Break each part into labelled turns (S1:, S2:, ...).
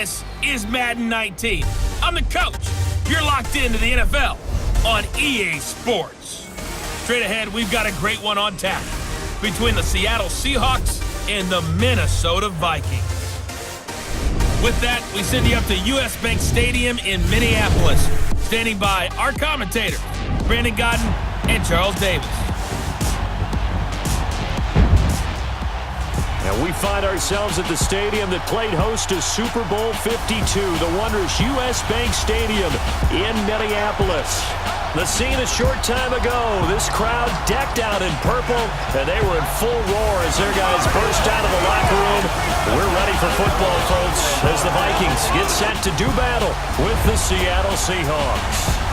S1: This is Madden 19. I'm the coach. You're locked into the NFL on EA Sports. Straight ahead, we've got a great one on tap between the Seattle Seahawks and the Minnesota Vikings. With that, we send you up to US Bank Stadium in Minneapolis. Standing by our commentators, Brandon Godden and Charles Davis.
S2: And we find ourselves at the stadium that played host to Super Bowl 52, the wondrous US Bank Stadium in Minneapolis. The scene a short time ago, this crowd decked out in purple, and they were in full roar as their guys burst out of the locker room. We're ready for football, folks, as the Vikings get set to do battle with the Seattle Seahawks.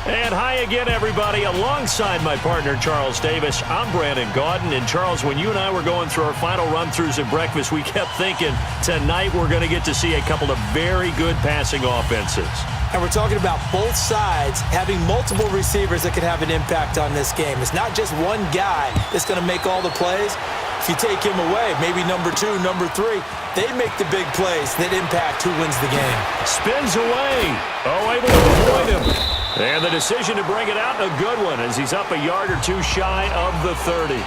S2: And hi again, everybody. Alongside my partner, Charles Davis, I'm Brandon Godden. And Charles, when you and I were going through our final run-throughs at breakfast, we kept thinking tonight we're going to get to see a couple of very good passing offenses.
S3: And we're talking about both sides having multiple receivers that can have an impact on this game. It's not just one guy that's going to make all the plays. If you take him away, maybe number 2, number 3, they make the big plays that impact who wins the game.
S2: Spins away. Oh, able to avoid him. And the decision to bring it out, a good one, as he's up a yard or two shy of the 30.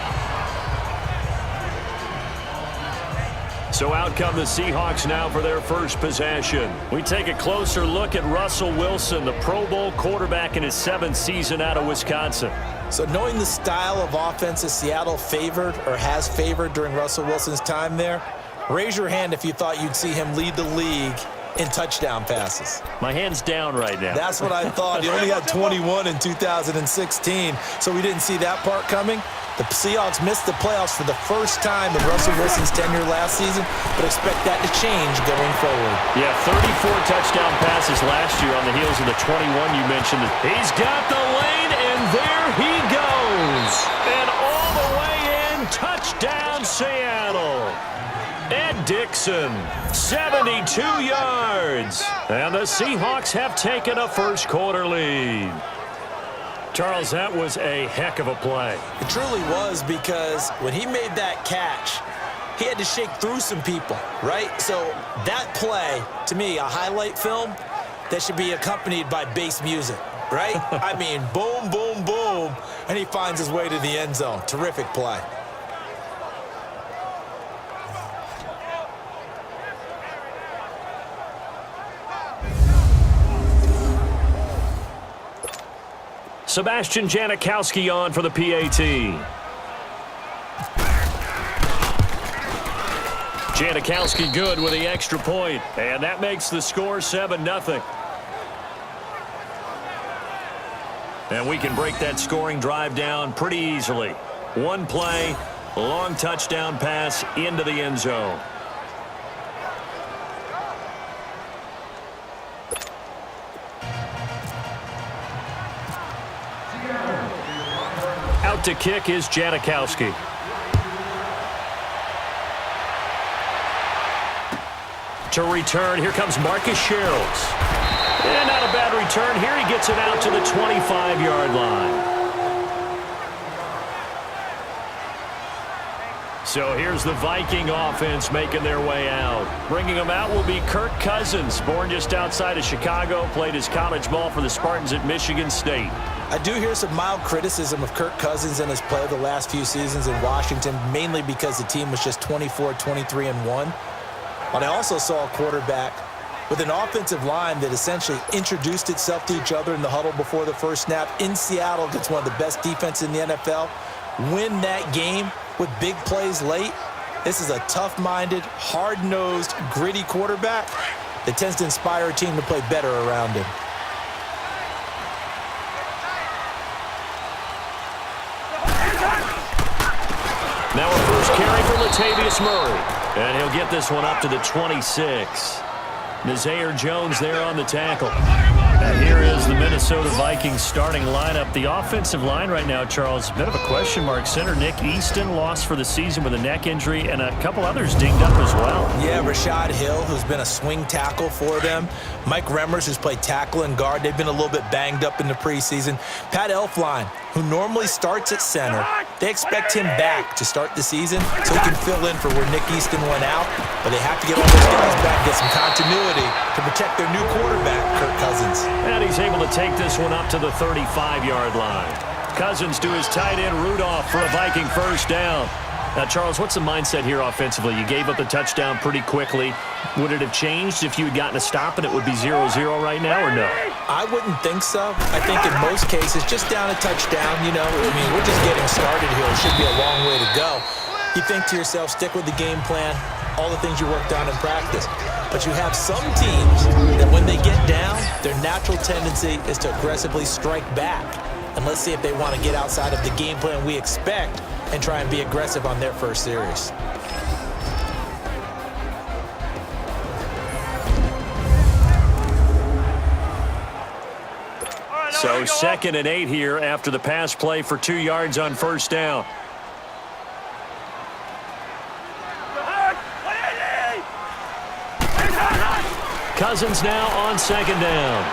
S2: So out come the Seahawks now for their first possession. We take a closer look at Russell Wilson, the Pro Bowl quarterback in his 7th season out of Wisconsin.
S3: So knowing the style of offense that Seattle favored or has favored during Russell Wilson's time there, raise your hand if you thought you'd see him lead the league in touchdown passes.
S2: My hand's down right now.
S3: That's what I thought. He only had 21 in 2016, so we didn't see that part coming. The Seahawks missed the playoffs for the first time in Russell Wilson's tenure last season, but expect that to change going forward.
S2: Yeah, 34 touchdown passes last year on the heels of the 21 you mentioned. He's got the lane, and there he goes. And all the way in, touchdown Seattle. Ed Dixon, 72 yards. And the Seahawks have taken a first-quarter lead. Charles, that was a heck of a play.
S3: It truly was, because when he made that catch, he had to shake through some people, right? So that play, to me, a highlight film that should be accompanied by bass music, right? I mean, boom, boom, boom, and he finds his way to the end zone. Terrific play.
S2: Sebastian Janikowski on for the PAT. Janikowski good with the extra point, and that makes the score 7-0. And we can break that scoring drive down pretty easily. One play, long touchdown pass into the end zone. Out to kick is Janikowski. To return, here comes Marcus Sherrills. And not a bad return here. He gets it out to the 25-yard line. So here's the Viking offense making their way out. Bringing them out will be Kirk Cousins, born just outside of Chicago, played his college ball for the Spartans at Michigan State.
S3: I do hear some mild criticism of Kirk Cousins and his play the last few seasons in Washington, mainly because the team was just 24-23-1. But I also saw a quarterback with an offensive line that essentially introduced itself to each other in the huddle before the first snap. In Seattle, gets one of the best defenses in the NFL. Win that game with big plays late. This is a tough-minded, hard-nosed, gritty quarterback that tends to inspire a team to play better around him.
S2: Now a first carry for Latavius Murray. And he'll get this one up to the 26. Nazir Jones there on the tackle. And here is the Minnesota Vikings starting lineup. The offensive line right now, Charles, a bit of a question mark. Center Nick Easton lost for the season with a neck injury, and a couple others dinged up as well.
S3: Yeah, Rashad Hill, who's been a swing tackle for them. Mike Remmers, who's played tackle and guard. They've been a little bit banged up in the preseason. Pat Elflein, who normally starts at center, They expect him back to start the season so he can fill in for where Nick Easton went out, but they have to get all those guys back, get some continuity to protect their new quarterback, Kirk Cousins.
S2: And he's able to take this one up to the 35-yard line. Cousins to his tight end, Rudolph, for a Viking first down. Now, Charles, what's the mindset here offensively? You gave up the touchdown pretty quickly. Would it have changed if you had gotten a stop and it would be 0-0 right now, or no?
S3: I wouldn't think so. I think in most cases, just down a touchdown, you know, I mean, we're just getting started here. It should be a long way to go. You think to yourself, stick with the game plan, all the things you worked on in practice. But you have some teams that when they get down, their natural tendency is to aggressively strike back. And let's see if they want to get outside of the game plan we expect and try and be aggressive on their first series.
S2: So 2nd and 8 here after the pass play for 2 yards on first down. Cousins now on 2nd down.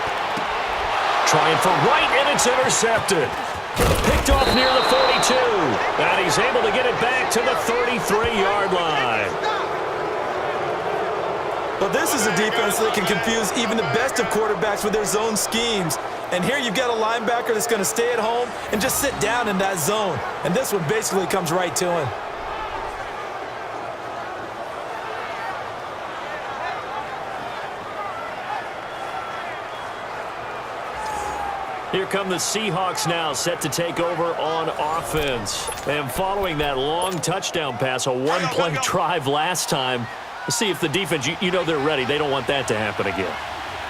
S2: Trying for right, and it's intercepted. Picked off near the 42. And he's able to get it back to the 33-yard line.
S4: Well, this is a defense that can confuse even the best of quarterbacks with their zone schemes. And here you've got a linebacker that's going to stay at home and just sit down in that zone. And this one basically comes right to him.
S2: Here come the Seahawks now, set to take over on offense. And following that long touchdown pass, a one-play drive last time, let's see if the defense, you know they're ready. They don't want that to happen again.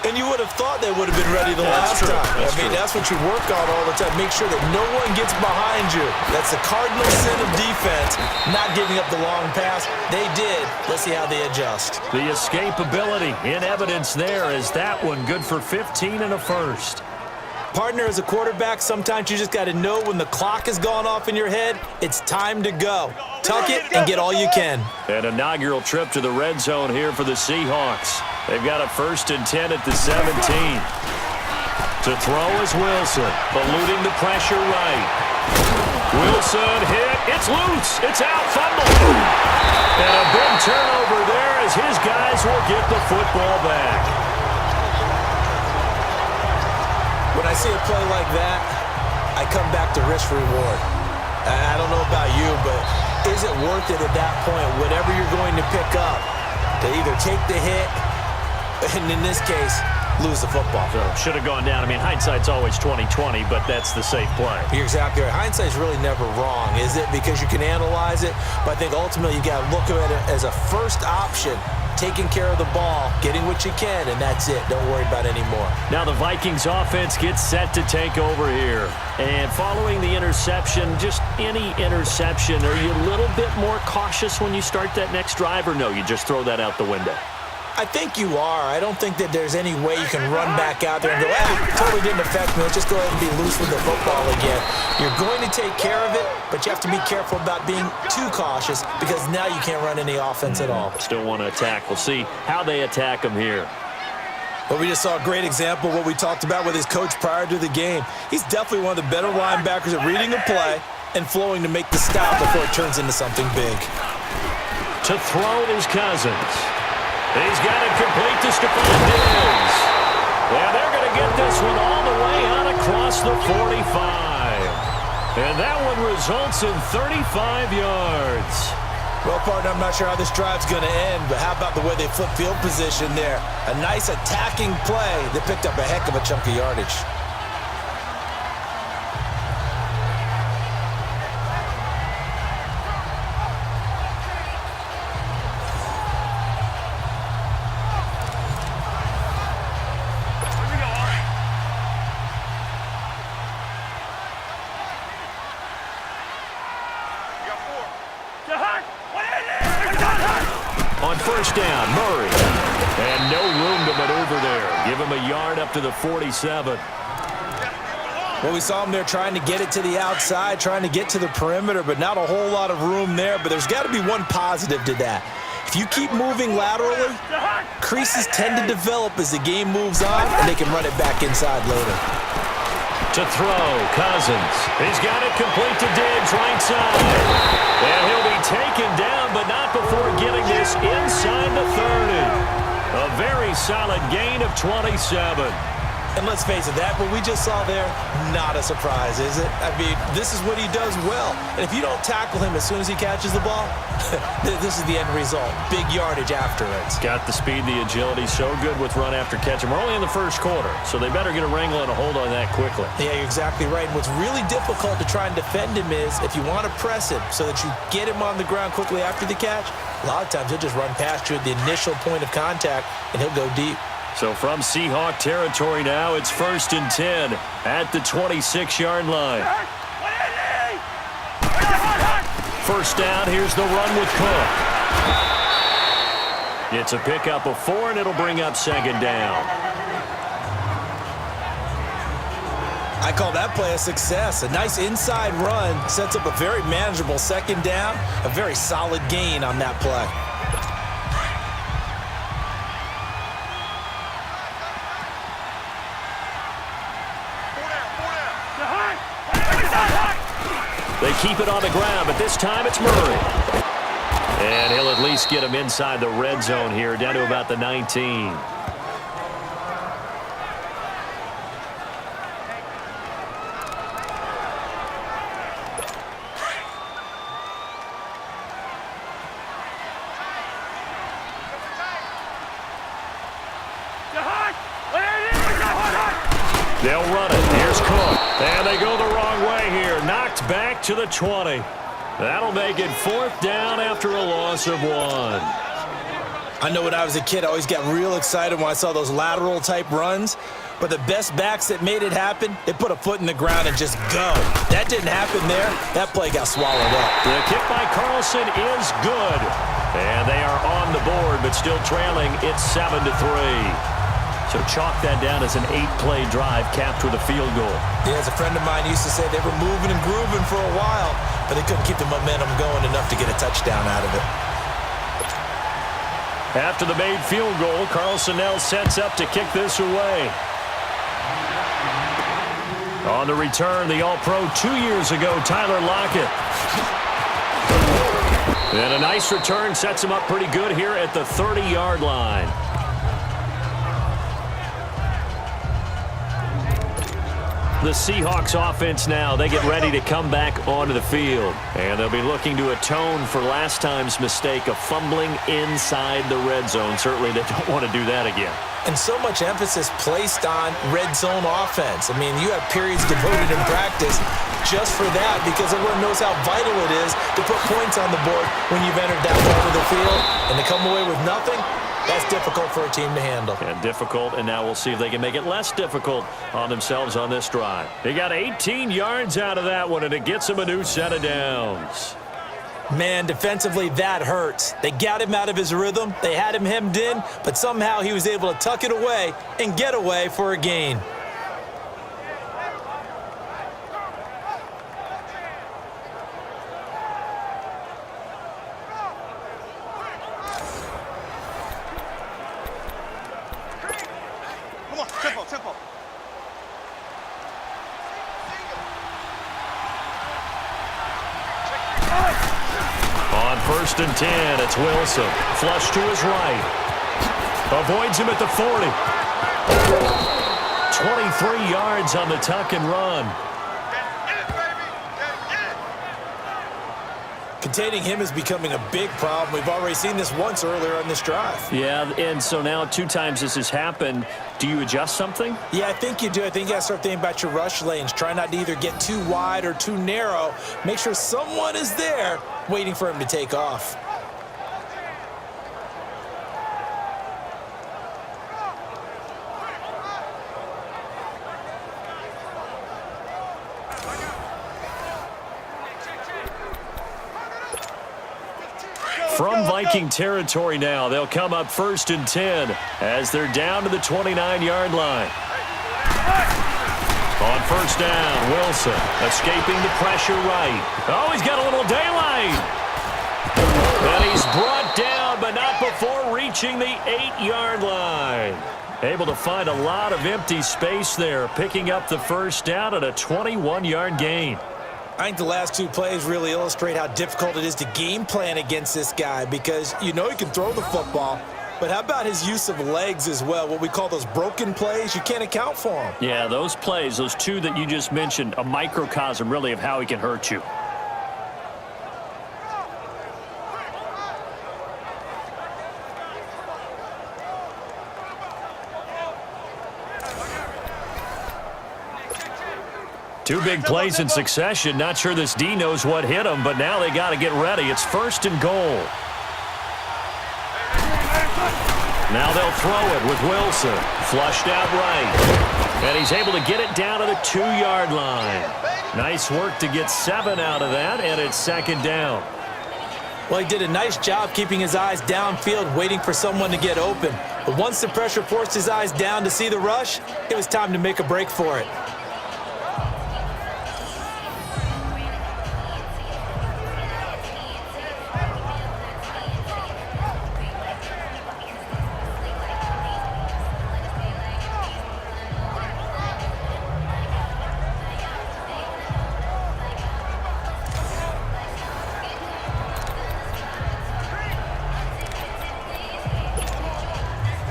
S3: And you would have thought they would have been ready the last time. That's what you work on all the time. Make sure that no one gets behind you. That's the cardinal sin of defense, not giving up the long pass. They did. Let's see how they adjust.
S2: The escapability in evidence there is that one good for 15 and a first.
S3: Partner, as a quarterback, sometimes you just got to know when the clock has gone off in your head, it's time to go. Tuck it and get all you can.
S2: An inaugural trip to the red zone here for the Seahawks. They've got a 1st and 10 at the 17. To throw is Wilson, eluding the pressure right. Wilson hit. It's loose. It's out. Fumble. And a big turnover there as his guys will get the football back.
S3: When I see a play like that, I come back to risk-reward. I don't know about you, but is it worth it at that point, whatever you're going to pick up, to either take the hit, and in this case, lose the football?
S2: So should have gone down. I mean, hindsight's always 20/20, but that's the safe play.
S3: You're exactly right. Hindsight's really never wrong, is it? Because you can analyze it, but I think ultimately you got to look at it as a first option. Taking care of the ball, getting what you can, and that's it. Don't worry about it anymore.
S2: Now the Vikings offense gets set to take over here. And following the interception, just any interception, are you a little bit more cautious when you start that next drive, or no, you just throw that out the window?
S3: I think you are. I don't think that there's any way you can run back out there and go, totally didn't affect me. Let's just go ahead and be loose with the football again. You're going to take care of it, but you have to be careful about being too cautious because now you can't run any offense at all.
S2: Still want to attack. We'll see how they attack them here.
S3: Well, we just saw a great example of what we talked about with his coach prior to the game. He's definitely one of the better linebackers at reading a play and flowing to make the stop before it turns into something big.
S2: To throw is Cousins. He's got it complete to Stephon Diggs. And they're going to get this one all the way out across the 45. And that one results in 35 yards.
S3: Well, partner, I'm not sure how this drive's going to end, but how about the way they flip field position there? A nice attacking play that picked up a heck of a chunk of yardage.
S2: On first down, Murray. And no room to maneuver there. Give him a yard up to the 47.
S3: Well, we saw him there trying to get it to the outside, trying to get to the perimeter, but not a whole lot of room there. But there's got to be one positive to that. If you keep moving laterally, creases tend to develop as the game moves on, and they can run it back inside later.
S2: To throw, Cousins. He's got it complete to Diggs, right side. And he'll be taken down, but not before getting this inside the 30. A very solid gain of 27.
S3: And let's face it, that what we just saw there, not a surprise, is it? I mean, this is what he does well. And if you don't tackle him as soon as he catches the ball, this is the end result. Big yardage afterwards.
S2: Got the speed, the agility, so good with run after catch. And we're only in the first quarter, so they better get a wrangle and a hold on that quickly.
S3: Yeah, you're exactly right. And what's really difficult to try and defend him is if you want to press him so that you get him on the ground quickly after the catch, a lot of times he'll just run past you at the initial point of contact, and he'll go deep.
S2: So from Seahawk territory now, it's 1st and 10 at the 26-yard line. First down, here's the run with Cook. It's a pickup of 4, and it'll bring up 2nd down.
S3: I call that play a success. A nice inside run sets up a very manageable 2nd down, a very solid gain on that play.
S2: They keep it on the ground, but this time it's Murray. And he'll at least get him inside the red zone here, down to about the 19. They'll run it. Here's Cook. And they go the wrong way here. Knocked back to the 20. That'll make it 4th down after a loss of 1.
S3: I know when I was a kid, I always got real excited when I saw those lateral type runs. But the best backs that made it happen, they put a foot in the ground and just go. That didn't happen there. That play got swallowed up.
S2: The kick by Carlson is good. And they are on the board, but still trailing. It's 7-3. So chalk that down as an 8-play drive capped with a field goal.
S3: Yeah, as a friend of mine used to say, they were moving and grooving for a while, but they couldn't keep the momentum going enough to get a touchdown out of it.
S2: After the made field goal, Carlson now sets up to kick this away. On the return, the All-Pro 2 years ago, Tyler Lockett. And a nice return sets him up pretty good here at the 30-yard line. The Seahawks offense now, they get ready to come back onto the field. And they'll be looking to atone for last time's mistake of fumbling inside the red zone. Certainly they don't want to do that again.
S3: And so much emphasis placed on red zone offense. I mean, you have periods devoted in practice just for that because everyone knows how vital it is to put points on the board when you've entered that part of the field. And to come away with nothing, that's difficult for a team to handle.
S2: And difficult, and now we'll see if they can make it less difficult on themselves on this drive. They got 18 yards out of that one, and it gets them a new set of downs.
S3: Man, defensively, that hurts. They got him out of his rhythm. They had him hemmed in, but somehow he was able to tuck it away and get away for a gain.
S2: On 1st and 10, it's Wilson. Flush to his right. Avoids him at the 40. 23 yards on the tuck and run.
S3: Containing him is becoming a big problem. We've already seen this once earlier on this drive.
S2: Yeah, and so now 2 times this has happened. Do you adjust something?
S3: Yeah, I think you do. I think you got to start thinking about your rush lanes. Try not to either get too wide or too narrow. Make sure someone is there waiting for him to take off.
S2: From Viking territory now, they'll come up 1st and 10 as they're down to the 29-yard line. On 1st down, Wilson escaping the pressure right. Oh, he's got a little daylight. And he's brought down, but not before reaching the 8-yard line. Able to find a lot of empty space there, picking up the first down at a 21-yard gain.
S3: I think the last two plays really illustrate how difficult it is to game plan against this guy because you know he can throw the football, but how about his use of legs as well, what we call those broken plays? You can't account for them.
S2: Yeah, those plays, those two that you just mentioned, a microcosm really of how he can hurt you. Two big plays in succession. Not sure this D knows what hit him, but now they got to get ready. It's 1st and goal. Now they'll throw it with Wilson. Flushed out right. And he's able to get it down to the 2-yard line. Nice work to get 7 out of that, and it's 2nd down.
S3: Well, he did a nice job keeping his eyes downfield, waiting for someone to get open. But once the pressure forced his eyes down to see the rush, it was time to make a break for it.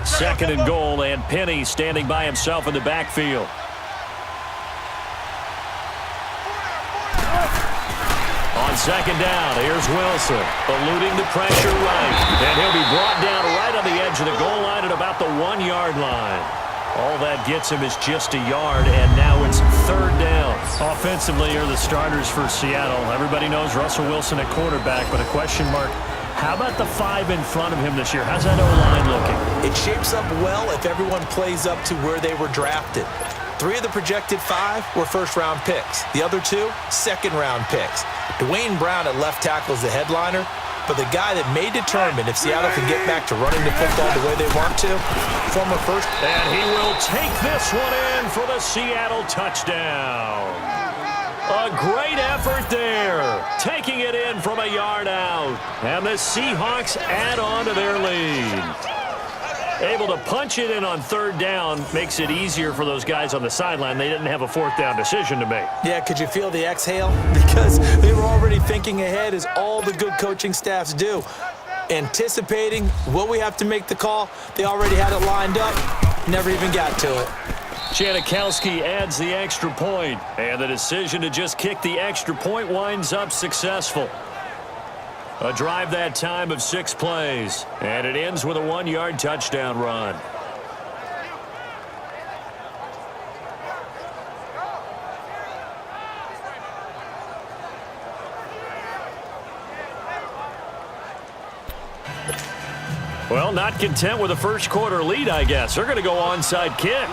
S2: Second and goal, and Penny standing by himself in the backfield. On 2nd down, here's Wilson, eluding the pressure right. And he'll be brought down right on the edge of the goal line at about the 1-yard line. All that gets him is just a yard, and now it's 3rd down. Offensively are the starters for Seattle. Everybody knows Russell Wilson at quarterback, but a question mark. How about the 5 in front of him this year? How's that O-line looking?
S3: It shapes up well if everyone plays up to where they were drafted. 3 of the projected 5 were first-round picks. The other 2, second-round picks. Dwayne Brown at left tackle is the headliner, but the guy that may determine if Seattle can get back to running the football the way they want to, former first.
S2: And he will take this one in for the Seattle touchdown. A great effort there, taking it in from a yard out. And the Seahawks add on to their lead. Able to punch it in on 3rd down makes it easier for those guys on the sideline. They didn't have a 4th down decision to make.
S3: Yeah, could you feel the exhale? Because they were already thinking ahead, as all the good coaching staffs do. Anticipating, will we have to make the call? They already had it lined up, never even got to it.
S2: Janikowski adds the extra point, and the decision to just kick the extra point winds up successful. A drive that time of 6 plays, and it ends with a 1-yard touchdown run. Well, not content with a first quarter lead, I guess. They're going to go onside kick.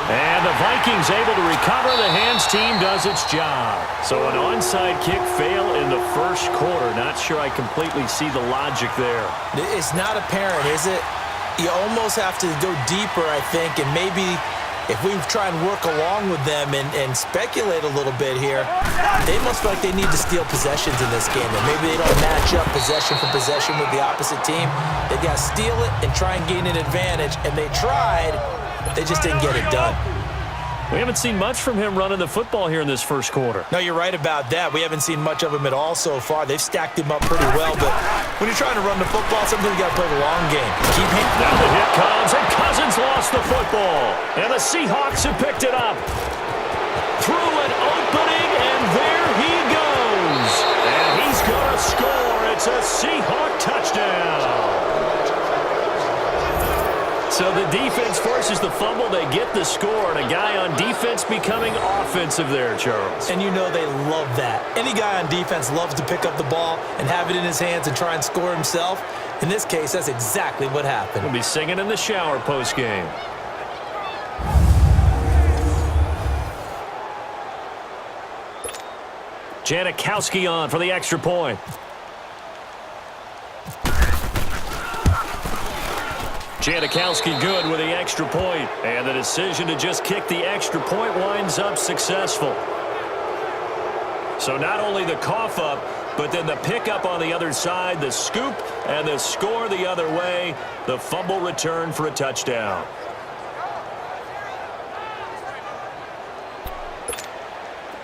S2: And the Vikings able to recover. The hands team does its job. So an onside kick fail in the first quarter. Not sure I completely see the logic there.
S3: It's not apparent, is it? You almost have to go deeper, I think, and maybe if we try and work along with them and speculate a little bit here, they must feel like they need to steal possessions in this game, and maybe they don't match up possession for possession with the opposite team. They got to steal it and try and gain an advantage, and they tried. They just didn't get it done.
S2: We haven't seen much from him running the football here in this first quarter.
S3: No, you're right about that. We haven't seen much of him at all so far. They've stacked him up pretty well, but when you're trying to run the football, sometimes you got to play the long game. Keep hitting.
S2: Now the hit comes, and Cousins lost the football. And the Seahawks have picked it up. Through an opening, and there he goes. And he's going to score. It's a Seahawk touchdown. So the defense forces the fumble. They get the score, and a guy on defense becoming offensive there, Charles.
S3: And you know they love that. Any guy on defense loves to pick up the ball and have it in his hands and try and score himself. In this case, that's exactly what happened.
S2: We'll be singing in the shower post-game. Janikowski on for the extra point. Janikowski good with the extra point, and the decision to just kick the extra point winds up successful. So not only the cough up, but then the pickup on the other side, the scoop, and the score the other way. The fumble return for a touchdown.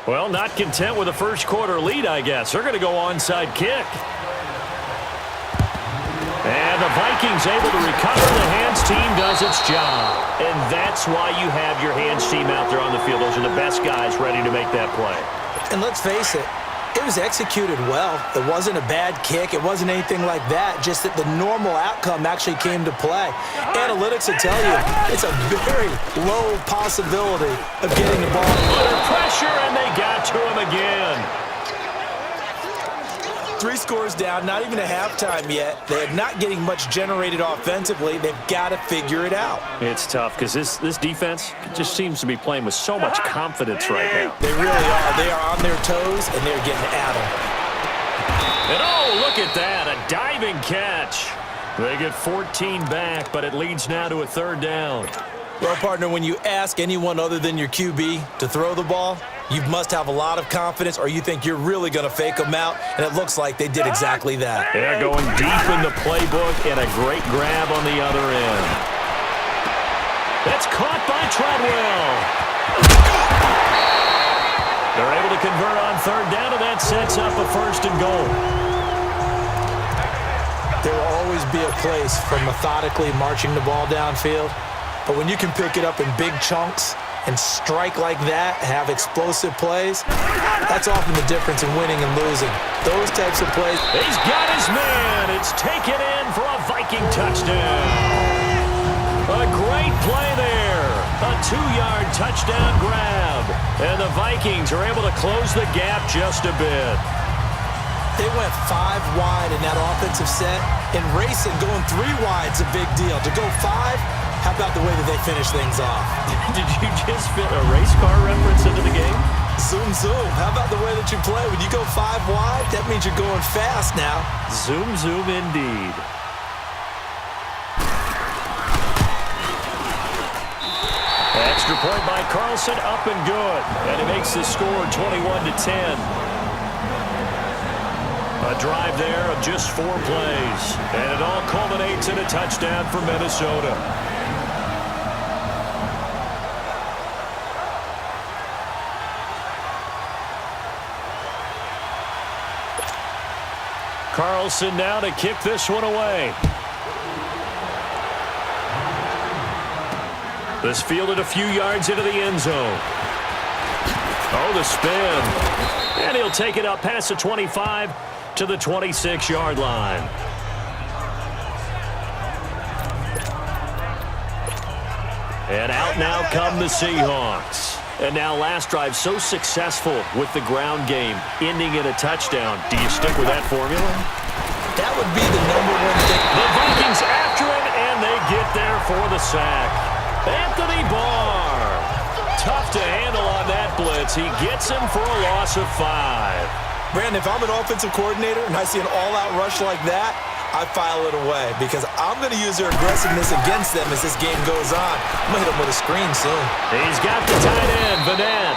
S2: Well, not content with a first quarter lead, I guess. They're going to go onside kick. And the Vikings able to recover. The hands team does its job. And that's why you have your hands team out there on the field. Those are the best guys ready to make that play.
S3: And let's face it, it was executed well. It wasn't a bad kick. It wasn't anything like that. Just that the normal outcome actually came to play. Analytics will tell you it's a very low possibility of getting the ball.
S2: Under pressure, and they got to him again.
S3: 3 scores down, not even a halftime yet. They're not getting much generated offensively. They've got to figure it out.
S2: It's tough because this defense just seems to be playing with so much confidence right now.
S3: They really are. They are on their toes, and they're getting at them.
S2: And oh, look at that, a diving catch. They get 14 back, but it leads now to a 3rd down.
S3: Well, partner, when you ask anyone other than your QB to throw the ball, you must have a lot of confidence, or you think you're really going to fake them out, and it looks like they did exactly that.
S2: They're going deep in the playbook, and a great grab on the other end. That's caught by Treadwell. They're able to convert on 3rd down, and that sets up a 1st and goal.
S3: There will always be a place for methodically marching the ball downfield, but when you can pick it up in big chunks and strike like that, have explosive plays, that's often the difference in winning and losing. Those types of plays.
S2: He's got his man. It's taken in for a Viking touchdown. A great play there. A 2-yard touchdown grab. And the Vikings are able to close the gap just a bit.
S3: They went 5 wide in that offensive set, and racing going 3 wide's a big deal. To go 5, how about the way that they finish things off?
S2: Did you just fit a race car reference into the game?
S3: Zoom, zoom. How about the way that you play? When you go 5 wide, that means you're going fast now.
S2: Zoom, zoom indeed. Extra point by Carlson, up and good. And he makes the score 21-10. A drive there of just 4 plays. And it all culminates in a touchdown for Minnesota. Carlson now to kick this one away. This fielded a few yards into the end zone. Oh, the spin. And he'll take it up past the 25 to the 26-yard line. And out now come the Seahawks. And now last drive so successful with the ground game, ending in a touchdown. Do you stick with that formula?
S3: That would be the #1 thing.
S2: The Vikings after him, and they get there for the sack. Anthony Barr. Tough to handle on that blitz. He gets him for a loss of 5.
S3: Brandon, if I'm an offensive coordinator and I see an all-out rush like that, I file it away because I'm going to use their aggressiveness against them as this game goes on. I'm going to hit them with a screen soon.
S2: He's got the tight end, Vanette.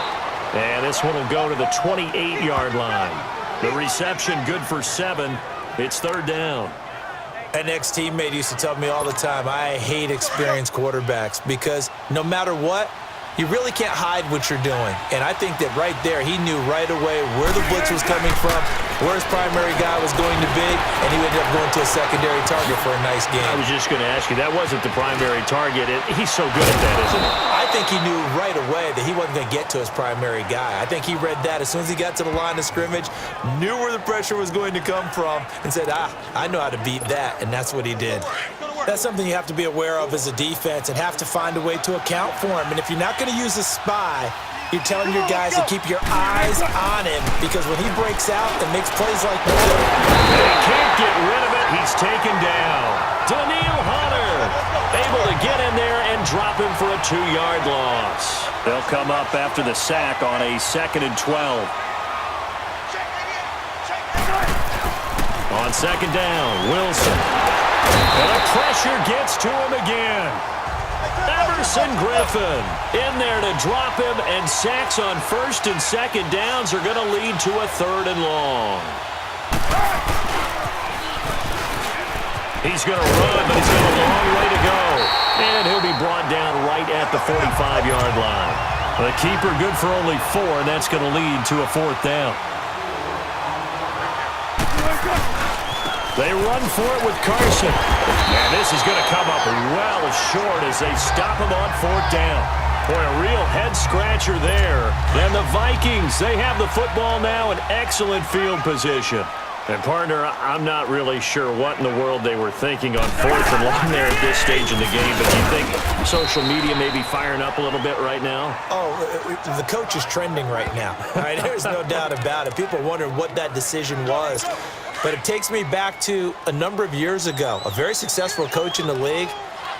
S2: And this one will go to the 28-yard line. The reception good for 7. It's 3rd down.
S3: An ex-teammate used to tell me all the time, I hate experienced quarterbacks because no matter what, you really can't hide what you're doing. And I think that right there, he knew right away where the blitz was coming from, where his primary guy was going to be, and he ended up going to a secondary target for a nice game.
S2: I was just going to ask you, that wasn't the primary target. He's so good at that, isn't he?
S3: I think he knew right away that he wasn't going to get to his primary guy. I think he read that as soon as he got to the line of scrimmage, knew where the pressure was going to come from, and said, I know how to beat that, and that's what he did. That's something you have to be aware of as a defense and have to find a way to account for him. And if you're not going to use a spy, you're telling your guys to keep your eyes on him because when he breaks out and makes plays like that,
S2: they can't get rid of it. He's taken down. Daniil Hunter able to get in there and drop him for a 2-yard loss. They'll come up after the sack on a 2nd and 12. On 2nd down, Wilson. And the pressure gets to him again. Everson Griffin in there to drop him, and sacks on 1st and 2nd downs are going to lead to a 3rd and long. He's going to run, but he's got a long way to go. And he'll be brought down right at the 45-yard line. The keeper good for only 4, and that's going to lead to a 4th down. They run for it with Carson. And this is going to come up well short as they stop him on 4th down. Boy, a real head-scratcher there. And the Vikings, they have the football now in excellent field position. And, partner, I'm not really sure what in the world they were thinking on 4th and long there at this stage in the game. But do you think social media may be firing up a little bit right now?
S3: Oh, the coach is trending right now. All right, there's no doubt about it. People wonder what that decision was. But it takes me back to a number of years ago. A very successful coach in the league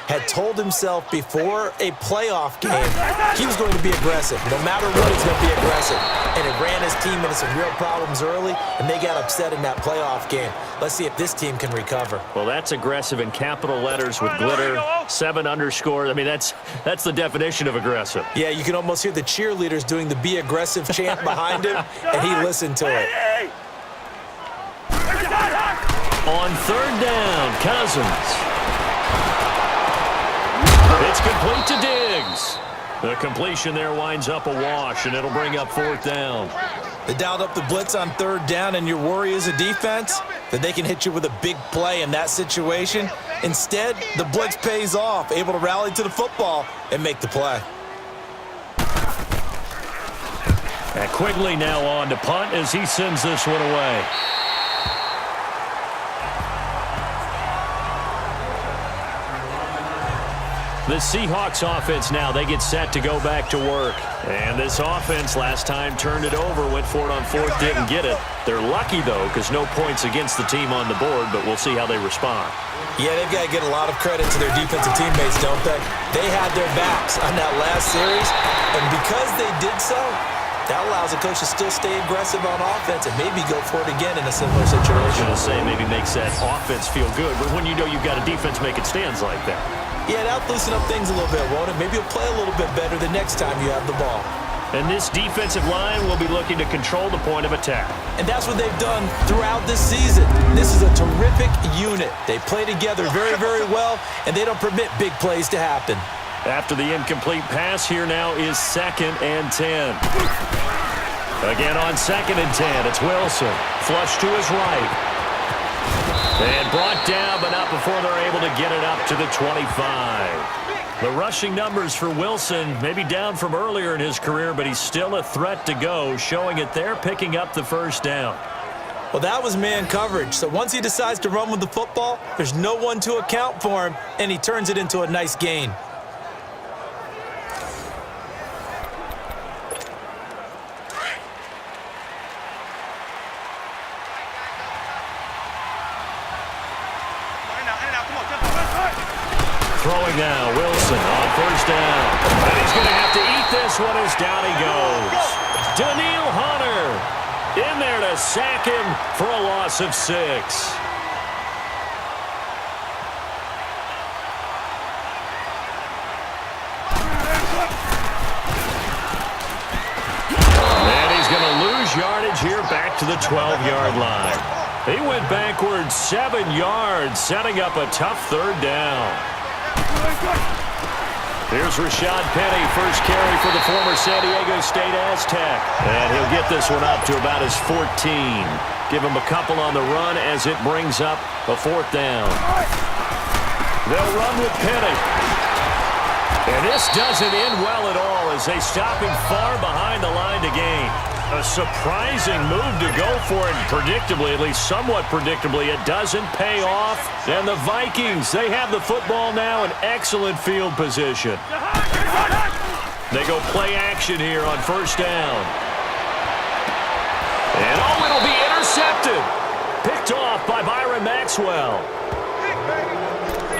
S3: had told himself before a playoff game he was going to be aggressive. No matter what, he's going to be aggressive. And it ran his team into some real problems early, and they got upset in that playoff game. Let's see if this team can recover.
S2: Well, that's aggressive in capital letters with glitter, 7 underscores. I mean, that's the definition of aggressive.
S3: Yeah, you can almost hear the cheerleaders doing the be aggressive chant behind him, and he listened to it.
S2: On 3rd down, Cousins. It's complete to Diggs. The completion there winds up a wash, and it'll bring up 4th down.
S3: They dialed up the blitz on 3rd down, and your worry as a defense that they can hit you with a big play in that situation. Instead, the blitz pays off, able to rally to the football and make the play.
S2: And Quigley now on to punt as he sends this one away. The Seahawks offense now, they get set to go back to work. And this offense last time turned it over, went for it on 4th, didn't get it. They're lucky, though, because no points against the team on the board, but we'll see how they respond.
S3: Yeah, they've got to get a lot of credit to their defensive teammates, don't they? They had their backs on that last series, and because they did so, that allows a coach to still stay aggressive on offense and maybe go for it again in a similar situation.
S2: I was going to say, maybe makes that offense feel good, but when you know you've got a defense making stands like that.
S3: Yeah, that'll loosen up things a little bit, won't it? Maybe you'll play a little bit better the next time you have the ball.
S2: And this defensive line will be looking to control the point of attack.
S3: And that's what they've done throughout this season. This is a terrific unit. They play together very, very well, and they don't permit big plays to happen.
S2: After the incomplete pass, here now is 2nd and 10. Again on 2nd and 10, it's Wilson. Flush to his right. And brought down, but not before they're able to get it up to the 25. The rushing numbers for Wilson, maybe down from earlier in his career, but he's still a threat to go, showing it there, picking up the 1st down.
S3: Well, that was man coverage. So once he decides to run with the football, there's no one to account for him, and he turns it into a nice gain.
S2: Throwing now, Wilson on 1st down. And he's going to have to eat this one as down he goes. Daniil Hunter in there to sack him for a loss of 6. And he's going to lose yardage here back to the 12-yard line. He went backwards 7 yards, setting up a tough 3rd down. Here's Rashad Penny, first carry for the former San Diego State Aztec. And he'll get this one up to about his 14. Give him a couple on the run as it brings up a 4th down. They'll run with Penny. And this doesn't end well at all as they stop him far behind the line to gain. A surprising move to go for it, predictably, at least somewhat predictably. It doesn't pay off. And the Vikings, they have the football now in excellent field position. They go play action here on 1st down. And oh, it'll be intercepted. Picked off by Byron Maxwell.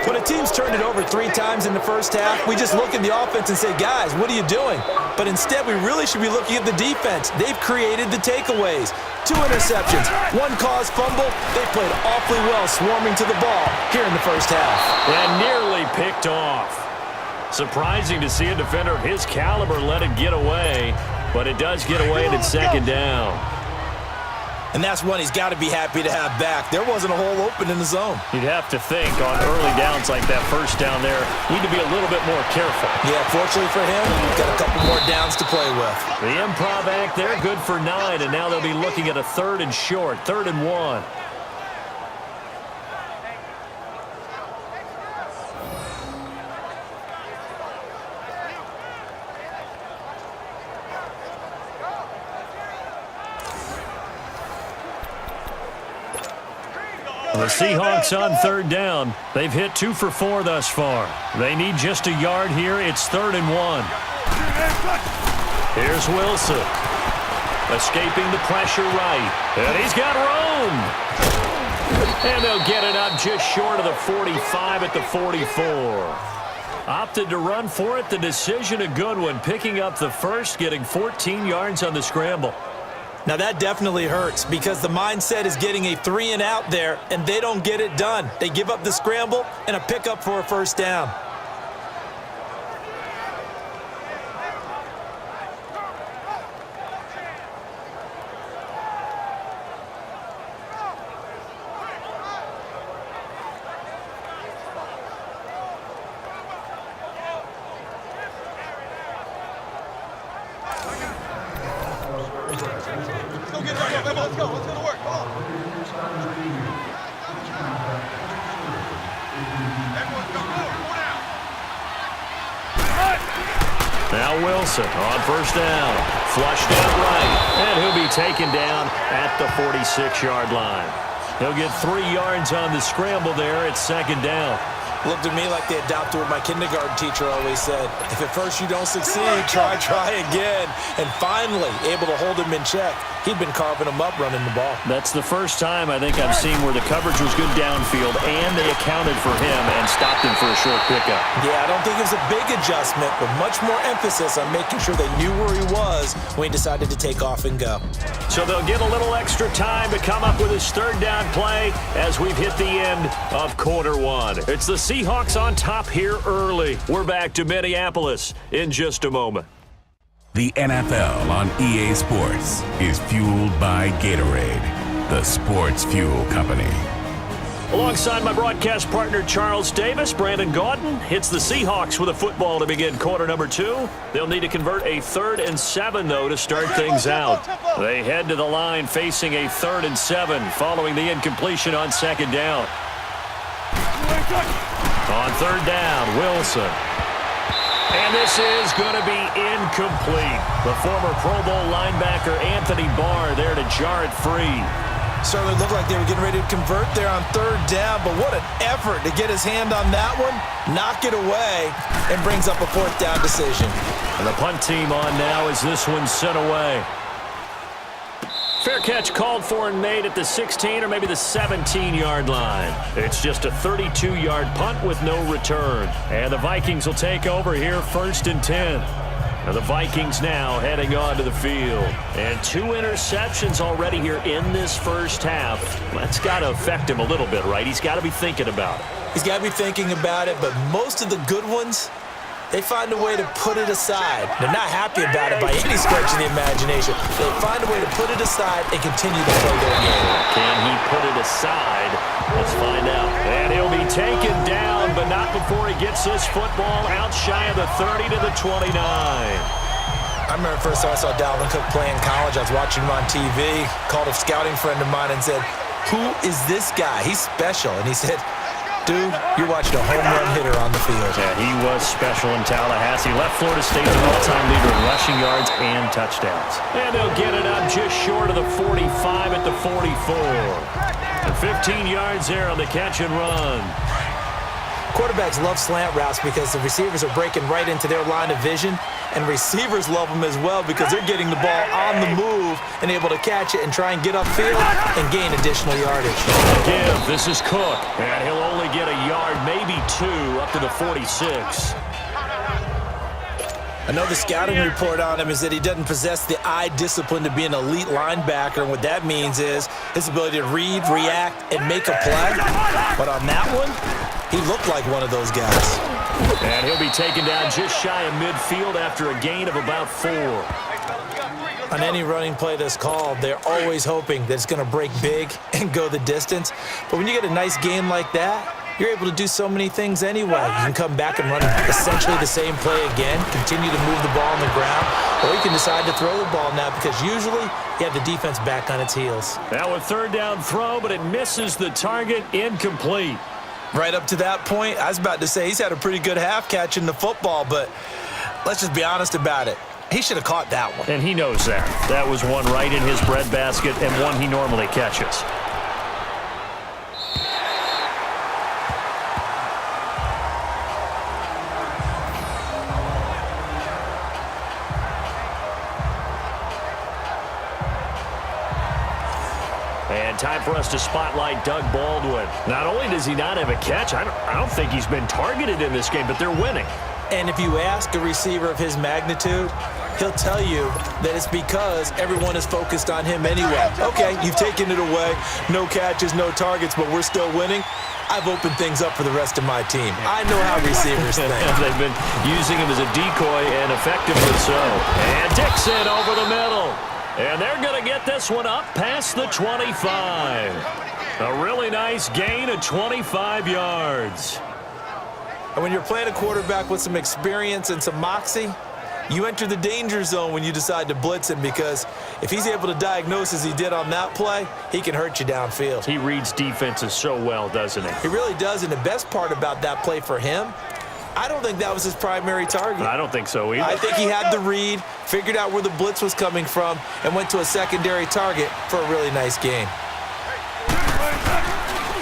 S3: When a team's turned it over 3 times in the first half, we just look at the offense and say, guys, what are you doing? But instead, we really should be looking at the defense. They've created the takeaways. 2 interceptions, 1 caused fumble. They played awfully well swarming to the ball here in the first half.
S2: And nearly picked off. Surprising to see a defender of his caliber let it get away, but it does get away and it's 2nd down.
S3: And that's one he's got to be happy to have back. There wasn't a hole open in the zone.
S2: You'd have to think on early downs like that first down there, need to be a little bit more careful.
S3: Yeah, fortunately for him, he's got a couple more downs to play with.
S2: The improv act there, good for 9, and now they'll be looking at a 3rd and short, 3rd and 1. The Seahawks on 3rd down. They've hit 2 for 4 thus far. They need just a yard here. It's 3rd and 1. Here's Wilson. Escaping the pressure right. And he's got room. And they'll get it up just short of the 45 at the 44. Opted to run for it. The decision a good one. Picking up the first, getting 14 yards on the scramble.
S3: Now that definitely hurts because the mindset is getting a 3 and out there, and they don't get it done. They give up the scramble and a pickup for a first down.
S2: Now Wilson on first down. Flushed out right. And he'll be taken down at the 46-yard line. He'll get 3 yards on the scramble there at 2nd down.
S3: Looked at me like they adopted what my kindergarten teacher always said. If at first you don't succeed, try again. And finally, able to hold him in check. He'd been carving him up running the ball.
S2: That's the first time I think I've seen where the coverage was good downfield and they accounted for him and stopped him for a short pickup.
S3: Yeah, I don't think it was a big adjustment, but much more emphasis on making sure they knew where he was when he decided to take off and go.
S2: So they'll get a little extra time to come up with his 3rd down play as we've hit the end of quarter 1. It's the Seahawks on top here early. We're back to Minneapolis in just a moment.
S5: The NFL on EA Sports is fueled by Gatorade, the sports fuel company.
S2: Alongside my broadcast partner Charles Davis, Brandon Gaudin hits the Seahawks with a football to begin quarter number 2. They'll need to convert a 3rd and 7, though, to start things out. They head to the line facing a 3rd and 7 following the incompletion on 2nd down. On 3rd down, Wilson. And this is going to be incomplete. The former Pro Bowl linebacker Anthony Barr there to jar it free.
S3: Certainly looked like they were getting ready to convert there on 3rd down, but what an effort to get his hand on that one, knock it away, and brings up a 4th down decision.
S2: And the punt team on now as this one's sent away. Fair catch called for and made at the 16 or maybe the 17-yard line. It's just a 32-yard punt with no return. And the Vikings will take over here 1st and 10. And the Vikings now heading onto the field. And 2 interceptions already here in this first half. That's got to affect him a little bit, right? He's got to be thinking about it.
S3: He's got to be thinking about it, but most of the good ones, they find a way to put it aside. They're not happy about it by any stretch of the imagination. They find a way to put it aside and continue to play their game.
S2: Can he put it aside? Let's find out. And he'll be taken down, but not before he gets this football out shy of the 30 to the 29.
S3: I remember the first time I saw Dalvin Cook play in college. I was watching him on TV, called a scouting friend of mine and said, "Who is this guy? He's special." And he said, "Dude, you're watching a home run hitter on the field."
S2: Yeah, he was special in Tallahassee. Left Florida State an all-time leader in rushing yards and touchdowns. And they'll get it up just short of the 45 at the 44. And 15 yards there on the catch and run.
S3: Quarterbacks love slant routes because the receivers are breaking right into their line of vision, and receivers love them as well because they're getting the ball on the move and able to catch it and try and get upfield and gain additional yardage.
S2: Give, this is Cook, and he'll only get a yard, maybe 2, up to the 46.
S3: I know the scouting report on him is that he doesn't possess the eye discipline to be an elite linebacker, and what that means is his ability to read, react, and make a play. But on that one, he looked like one of those guys.
S2: And he'll be taken down just shy of midfield after a gain of about 4.
S3: On any running play that's called, they're always hoping that it's going to break big and go the distance. But when you get a nice game like that, you're able to do so many things anyway. You can come back and run essentially the same play again, continue to move the ball on the ground, or you can decide to throw the ball now because usually you have the defense back on its heels.
S2: Now a third down throw, but it misses the target, incomplete.
S3: Right up to that point, I was about to say he's had a pretty good half catching the football, but let's just be honest about it. He should have caught that one.
S2: And he knows that. That was one right in his breadbasket and one he normally catches. And time for us to spotlight Doug Baldwin. Not only does he not have a catch, I don't think he's been targeted in this game, but they're winning.
S3: And if you ask a receiver of his magnitude, he'll tell you that it's because everyone is focused on him anyway. Okay, you've taken it away. No catches, no targets, but we're still winning. I've opened things up for the rest of my team. I know how receivers think.
S2: They've been using him as a decoy, and effectively so. And Dixon over the middle. And they're going to get this one up past the 25. A really nice gain of 25 yards.
S3: And when you're playing a quarterback with some experience and some moxie, you enter the danger zone when you decide to blitz him, because if he's able to diagnose as he did on that play, he can hurt you downfield.
S2: He reads defenses so well, doesn't he?
S3: He really does, and the best part about that play for him, I don't think that was his primary target.
S2: I don't think so either.
S3: I think he had the read, figured out where the blitz was coming from, and went to a secondary target for a really nice gain.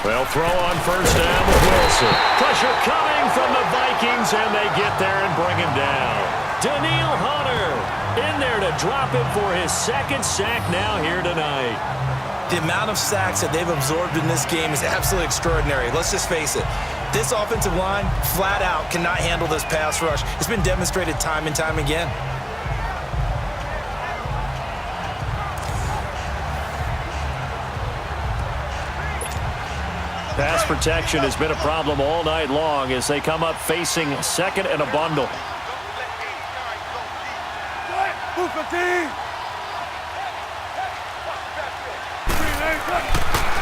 S2: Well, throw on first down with Wilson. Pressure coming from the Vikings, and they get there and bring him down. Daniil Hunter in there to drop him for his second sack now here tonight.
S3: The amount of sacks that they've absorbed in this game is absolutely extraordinary. Let's just face it. This offensive line, flat out, cannot handle this pass rush. It's been demonstrated time and time again.
S2: Pass protection has been a problem all night long as they come up facing second and a bundle.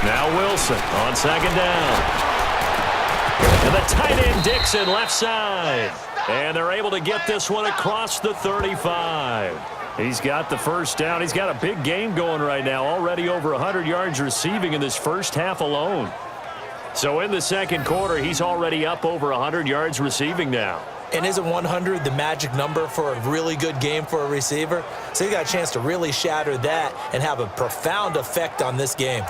S2: Now Wilson on second down. And the tight end Dixon left side. And they're able to get this one across the 35. He's got the first down. He's got a big game going right now. Already over 100 yards receiving in this first half alone. So in the second quarter, he's already up over 100 yards receiving now.
S3: And isn't 100 the magic number for a really good game for a receiver? So he got a chance to really shatter that and have a profound effect on this game.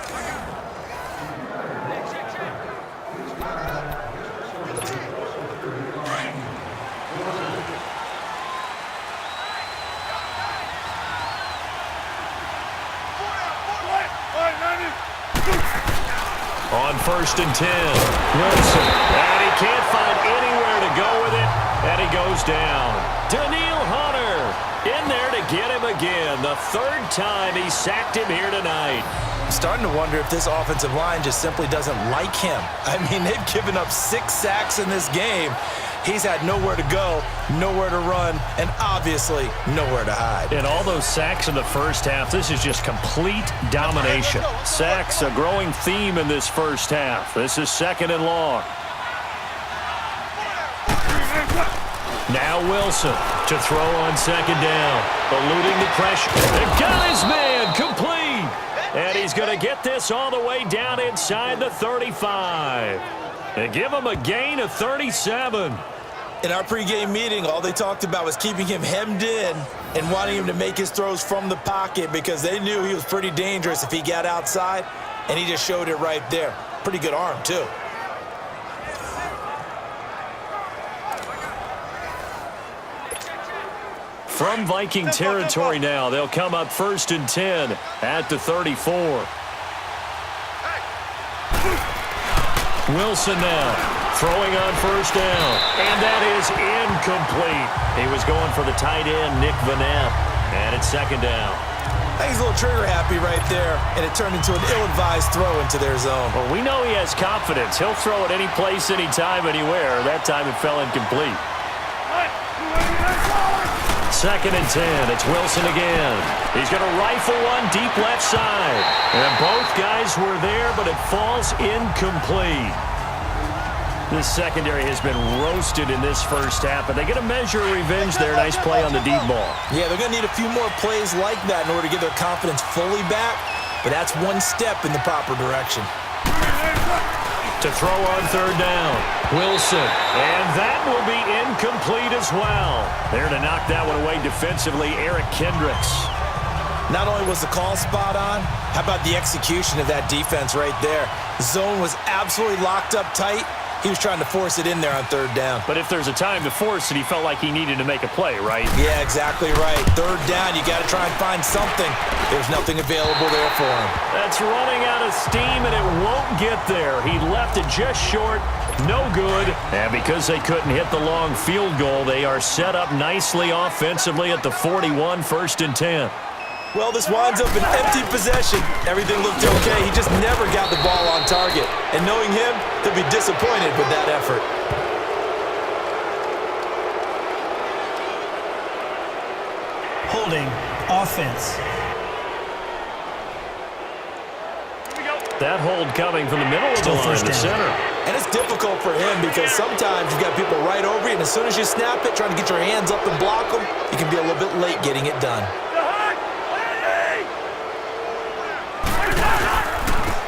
S2: On first and 10, Wilson, and he can't find anywhere to go with it, and he goes down. Daniil Hunter in there to get him again. The third time he sacked him here tonight.
S3: I'm starting to wonder if this offensive line just simply doesn't like him. I mean, they've given up 6 sacks in this game. He's had nowhere to go, nowhere to run, and obviously nowhere to hide.
S2: And all those sacks in the first half, this is just complete domination. Sacks, a growing theme in this first half. This is second and long. Now Wilson to throw on second down. Eluding the pressure. And got his man complete. And he's going to get this all the way down inside the 35. They give him a gain of 37.
S3: In our pregame meeting, all they talked about was keeping him hemmed in and wanting him to make his throws from the pocket because they knew he was pretty dangerous if he got outside, and he just showed it right there. Pretty good arm, too.
S2: From Viking territory now, they'll come up first and 10 at the 34. Wilson now throwing on first down, and that is incomplete. He was going for the tight end, Nick Vanette, and it's second down.
S3: I think he's a little trigger happy right there, and it turned into an ill-advised throw into their zone.
S2: Well, we know he has confidence. He'll throw it any place, anytime, anywhere. That time it fell incomplete. 2nd and 10. It's Wilson again. He's going to rifle one deep left side. And both guys were there, but it falls incomplete. This secondary has been roasted in this first half, but they get a measure of revenge there. Nice play on the deep ball.
S3: Yeah, they're going to need a few more plays like that in order to get their confidence fully back, but that's one step in the proper direction.
S2: To throw on 3rd down, Wilson. And that will be incomplete as well. There to knock that one away defensively, Eric Kendricks.
S3: Not only was the call spot on, how about the execution of that defense right there? Zone was absolutely locked up tight. He was trying to force it in there on 3rd down.
S2: But if there's a time to force it, he felt like he needed to make a play, right?
S3: Yeah, exactly right. 3rd down, you got to try and find something. There's nothing available there for him.
S2: That's running out of steam, and it won't get there. He left it just short. No good. And because they couldn't hit the long field goal, they are set up nicely offensively at the 41, 1st and 10.
S3: Well, this winds up an empty possession. Everything looked okay. He just never got the ball on target. And knowing him, he'll be disappointed with that effort.
S6: Holding offense.
S2: That hold coming from the middle of the line to center.
S3: And it's difficult for him because sometimes you've got people right over you, and as soon as you snap it, trying to get your hands up and block them, you can be a little bit late getting it done.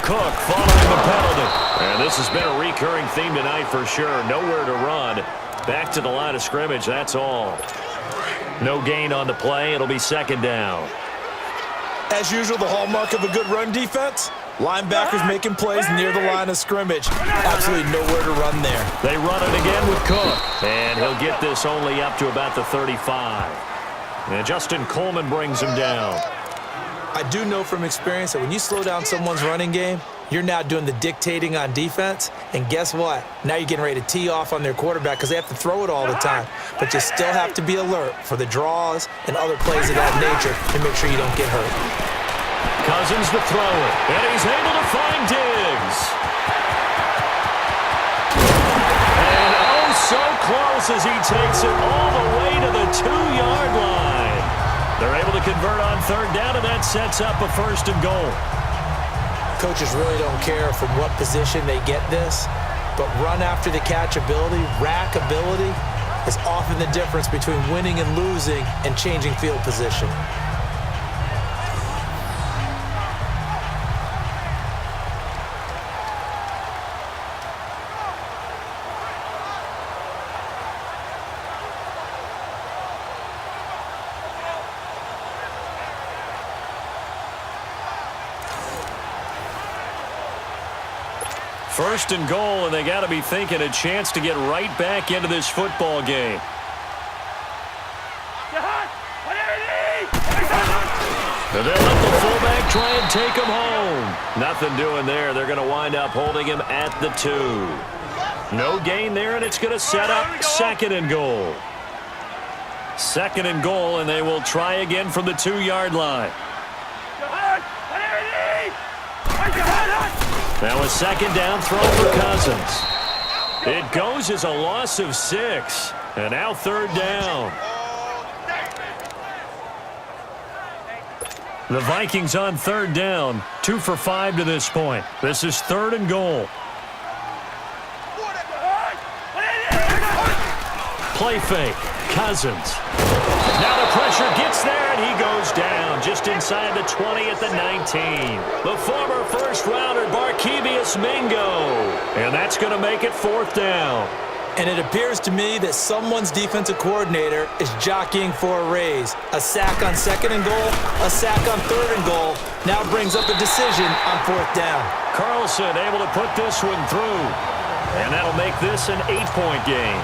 S2: Cook following the penalty. And this has been a recurring theme tonight for sure. Nowhere to run. Back to the line of scrimmage, that's all. No gain on the play. It'll be 2nd down.
S3: As usual, the hallmark of a good run defense, linebackers making plays near the line of scrimmage. Absolutely nowhere to run there.
S2: They run it again with Cook. And he'll get this only up to about the 35. And Justin Coleman brings him down.
S3: I do know from experience that when you slow down someone's running game, you're now doing the dictating on defense. And guess what? Now you're getting ready to tee off on their quarterback because they have to throw it all the time. But you still have to be alert for the draws and other plays of that nature to make sure you don't get hurt.
S2: Cousins to throw it. And he's able to find Diggs. And oh, so close as he takes it all the way to the 2-yard line. They're able to convert on 3rd down, and that sets up a 1st and goal.
S3: Coaches really don't care from what position they get this, but run after the catch ability, rack ability, is often the difference between winning and losing and changing field position.
S2: First and goal, and they got to be thinking a chance to get right back into this football game. And they'll let the fullback try and take him home. Nothing doing there. They're going to wind up holding him at the 2. No gain there, and it's going to set up 2nd and goal. 2nd and goal, and they will try again from the 2-yard line. Now a 2nd down throw for Cousins. It goes as a loss of 6. And now 3rd down. The Vikings on 3rd down. 2 for 5 to this point. This is 3rd and goal. Play fake. Cousins. Now the pressure gets there, and he goes down just inside the 20 at the 19. The former first-rounder, Barkevious Mingo. And that's going to make it 4th down.
S3: And it appears to me that someone's defensive coordinator is jockeying for a raise. A sack on 2nd and goal, a sack on 3rd and goal. Now brings up a decision on 4th down.
S2: Carlson able to put this one through. And that'll make this an 8-point game.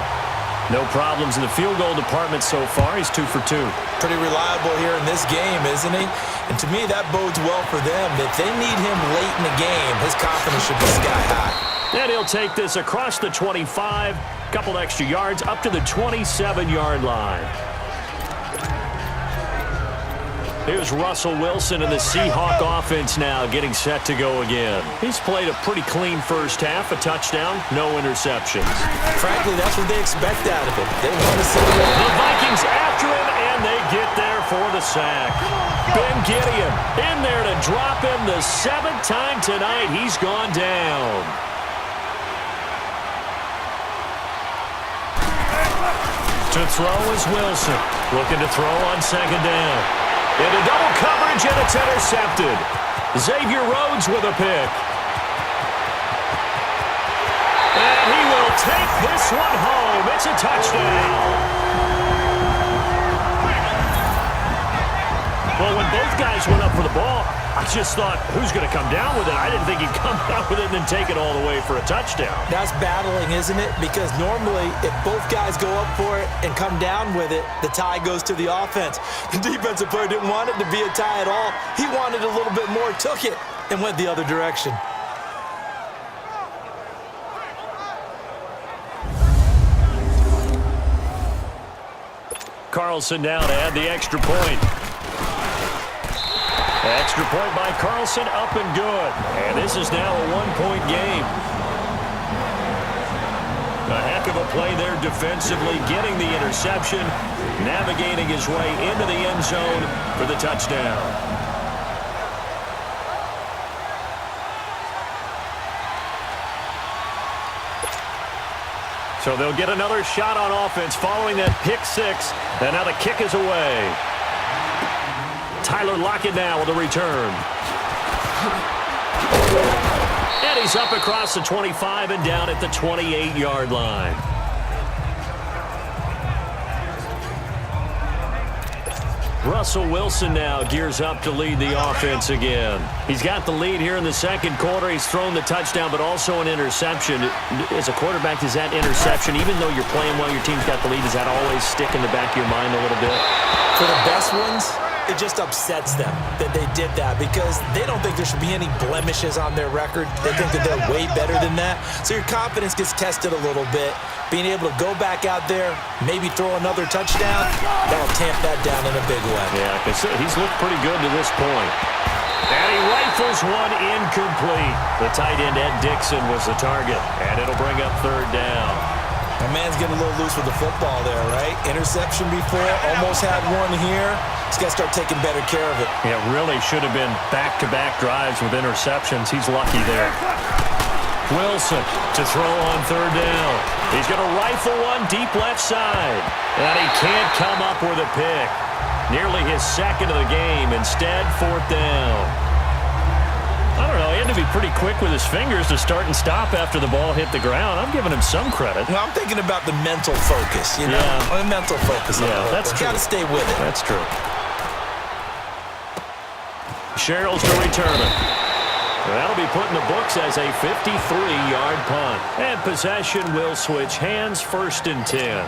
S2: No problems in the field goal department so far. He's 2 for 2.
S3: Pretty reliable here in this game, isn't he? And to me, that bodes well for them. If they need him late in the game, his confidence should be sky high.
S2: And he'll take this across the 25, couple extra yards, up to the 27-yard line. Here's Russell Wilson and the Seahawk offense now getting set to go again. He's played a pretty clean first half, a touchdown, no interceptions.
S3: Frankly, that's what they expect out of him. They want to see it.
S2: The Vikings after him, and they get there for the sack. Ben Gideon in there to drop him the 7th time tonight. He's gone down. To throw is Wilson. Looking to throw on 2nd down. Into double coverage, and it's intercepted. Xavier Rhodes with a pick. And he will take this one home. It's a touchdown. Well, when both guys went up for the ball, I just thought, who's going to come down with it? I didn't think he'd come down with it and then take it all the way for a touchdown.
S3: That's battling, isn't it? Because normally, if both guys go up for it and come down with it, the tie goes to the offense. The defensive player didn't want it to be a tie at all. He wanted a little bit more, took it, and went the other direction.
S2: Carlson now to add the extra point. Extra point by Carlson, up and good. And this is now a 1-point game. A heck of a play there defensively, getting the interception, navigating his way into the end zone for the touchdown. So they'll get another shot on offense following that pick 6. And now the kick is away. Tyler Lockett now with a return. And he's up across the 25 and down at the 28-yard line. Russell Wilson now gears up to lead the offense again. He's got the lead here in the 2nd quarter. He's thrown the touchdown, but also an interception. As a quarterback, does that interception, even though you're playing well, your team's got the lead, does that always stick in the back of your mind a little bit?
S3: For the best ones, it just upsets them that they did that because they don't think there should be any blemishes on their record. They think that they're way better than that. So your confidence gets tested a little bit. Being able to go back out there, maybe throw another touchdown, that'll tamp that down in a big way.
S2: Yeah, because he's looked pretty good to this point. And he rifles one incomplete. The tight end, Ed Dixon, was the target. And it'll bring up 3rd down.
S3: My man's getting a little loose with the football there, right? Interception before, almost had one here. He's got to start taking better care of it.
S2: Yeah, really should have been back-to-back drives with interceptions. He's lucky there. Wilson to throw on 3rd down. He's going to rifle one deep left side. And he can't come up with a pick. Nearly his 2nd of the game. Instead, 4th down. I don't know. He had to be pretty quick with his fingers to start and stop after the ball hit the ground. I'm giving him some credit.
S3: Well, I'm thinking about the mental focus, you know?
S2: Yeah.
S3: The mental focus.
S2: Yeah, that's true.
S3: Got to stay with it.
S2: That's true. Sherrill's to return it. That'll be put in the books as a 53-yard punt. And possession will switch hands, 1st and 10.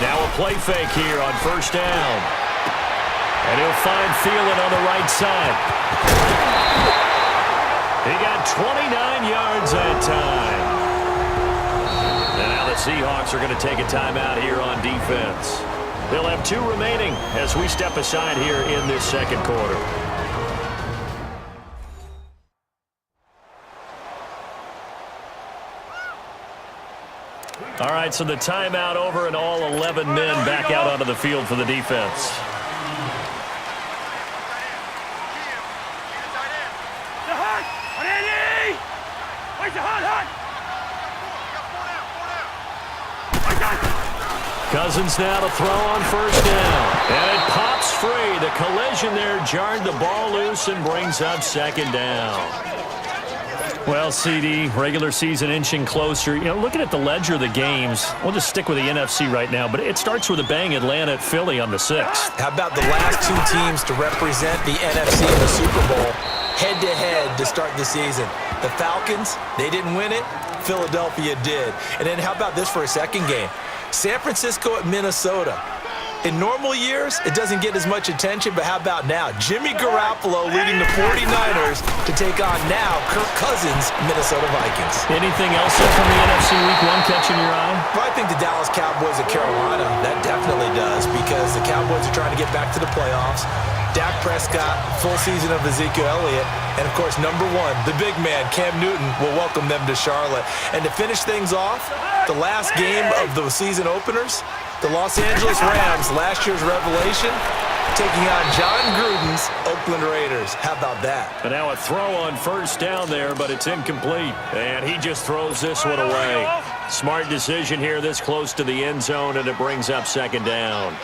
S2: Now a play fake here on 1st down. And he'll find Thielen on the right side. He got 29 yards that time. And now the Seahawks are going to take a timeout here on defense. They'll have 2 remaining as we step aside here in this 2nd quarter. All right, so the timeout over and all 11 men back out onto the field for the defense. Cousins now to throw on 1st down. And it pops free. The collision there jarred the ball loose and brings up 2nd down. Well, CD, regular season inching closer. You know, looking at the ledger of the games, we'll just stick with the NFC right now, but it starts with a bang, Atlanta at Philly on the 6th.
S3: How about the last 2 teams to represent the NFC in the Super Bowl head-to-head to start the season? The Falcons, they didn't win it. Philadelphia did. And then how about this for a 2nd game? San Francisco at Minnesota. In normal years, it doesn't get as much attention, but how about now? Jimmy Garoppolo leading the 49ers to take on now Kirk Cousins' Minnesota Vikings.
S2: Anything else from the NFC Week 1 catching your eye?
S3: Well, I think the Dallas Cowboys at Carolina, that definitely does, because the Cowboys are trying to get back to the playoffs. Dak Prescott, full season of Ezekiel Elliott, and, of course, number one, the big man, Cam Newton, will welcome them to Charlotte. And to finish things off, the last game of the season openers, the Los Angeles Rams, last year's revelation, taking on John Gruden's Oakland Raiders. How about that?
S2: And now a throw on first down there, but it's incomplete. And he just throws this one away. Smart decision here this close to the end zone, and it brings up second down.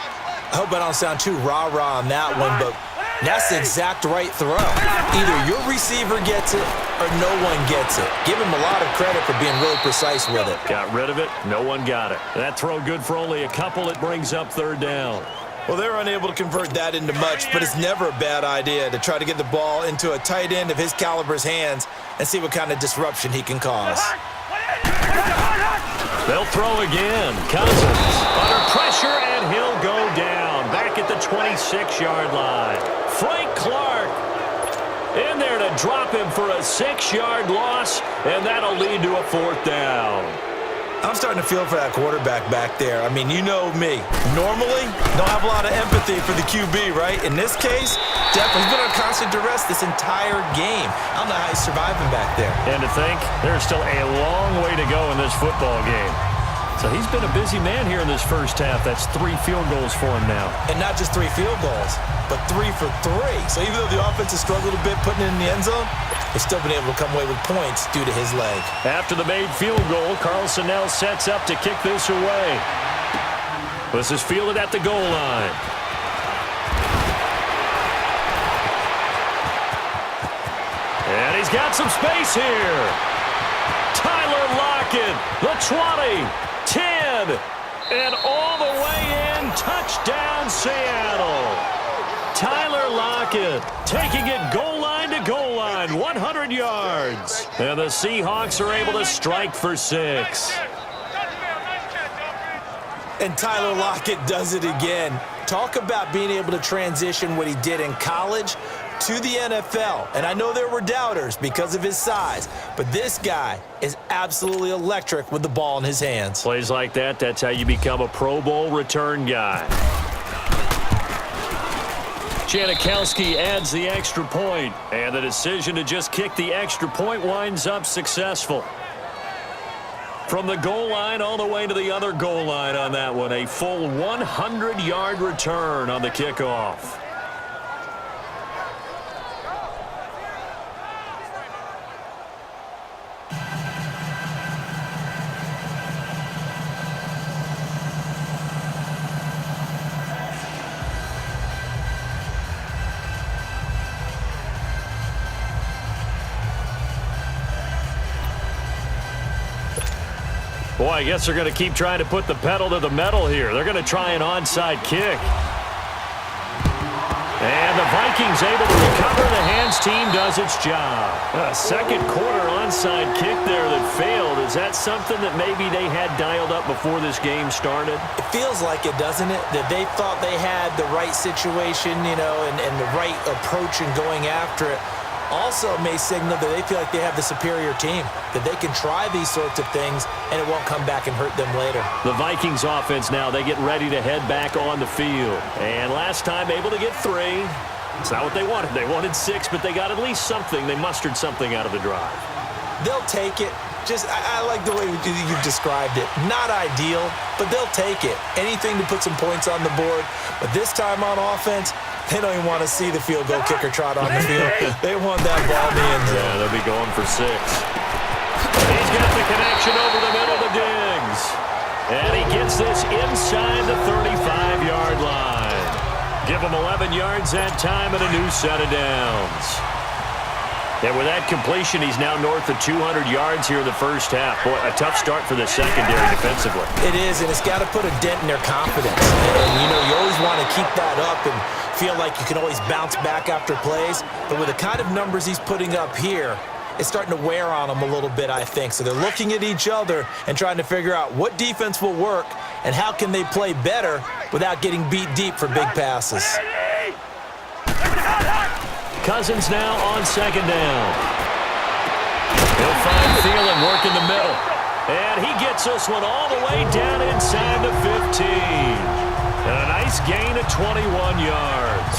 S3: I hope I don't sound too rah-rah on that one, but that's the exact right throw. Either your receiver gets it or no one gets it. Give him a lot of credit for being really precise with it.
S2: Got rid of it. No one got it. That throw good for only a couple. It brings up third down.
S3: Well, they're unable to convert that into much, but it's never a bad idea to try to get the ball into a tight end of his caliber's hands and see what kind of disruption he can cause.
S2: They'll throw again. Cousins under pressure, and he'll go down. Back at the 26-yard line. Frank Clark in there to drop him for a 6-yard loss, and that'll lead to a fourth down.
S3: I'm starting to feel for that quarterback back there. I mean, you know me. Normally, don't have a lot of empathy for the QB, right? In this case, definitely he's been on constant duress this entire game. I don't know how he's surviving back there.
S2: And to think, there's still a long way to go in this football game. So he's been a busy man here in this first half. That's 3 field goals for him now.
S3: And not just 3 field goals, but 3 for 3. So even though the offense has struggled a bit putting it in the end zone, they've still been able to come away with points due to his leg.
S2: After the made field goal, Carlson now sets up to kick this away. This is fielded at the goal line. And he's got some space here. Tyler Lockett, the 20. 10, and all the way in, touchdown Seattle. Tyler Lockett taking it goal line to goal line, 100 yards. And the Seahawks are able to strike for 6.
S3: And Tyler Lockett does it again. Talk about being able to transition what he did in college to the NFL. And I know there were doubters because of his size, but this guy is absolutely electric with the ball in his hands.
S2: Plays like that, that's how you become a Pro Bowl return guy. Janikowski adds the extra point, and the decision to just kick the extra point winds up successful. From the goal line all the way to the other goal line on that one, a full 100-yard return on the kickoff. Boy, I guess they're going to keep trying to put the pedal to the metal here. They're going to try an onside kick. And the Vikings able to recover. The hands team does its job. A second quarter onside kick there that failed. Is that something that maybe they had dialed up before this game started?
S3: It feels like it, doesn't it? That they thought they had the right situation, you know, and the right approach in going after it. Also may signal that they feel like they have the superior team, that they can try these sorts of things and it won't come back and hurt them later.
S2: The Vikings offense now, they get ready to head back on the field. And last time able to get 3. It's not what they wanted. They wanted 6, but they got at least something. They mustered something out of the drive.
S3: They'll take it. I like the way you've described it. Not ideal, but they'll take it. Anything to put some points on the board. But this time on offense, they don't even want to see the field goal kicker trot on the field. They want that ball in the end zone.
S2: Yeah, they'll be going for 6. He's got the connection over the middle to Diggs. And he gets this inside the 35-yard line. Give him 11 yards that time and a new set of downs. And with that completion, he's now north of 200 yards here in the first half. Boy, a tough start for the secondary defensively.
S3: It is, and it's got to put a dent in their confidence. And, you know, you always want to keep that up and feel like you can always bounce back after plays. But with the kind of numbers he's putting up here, it's starting to wear on them a little bit, I think. So they're looking at each other and trying to figure out what defense will work and how can they play better without getting beat deep for big passes.
S2: Cousins now on second down. He'll find Thielen work in the middle. And he gets this one all the way down inside the 15. And a nice gain of 21 yards.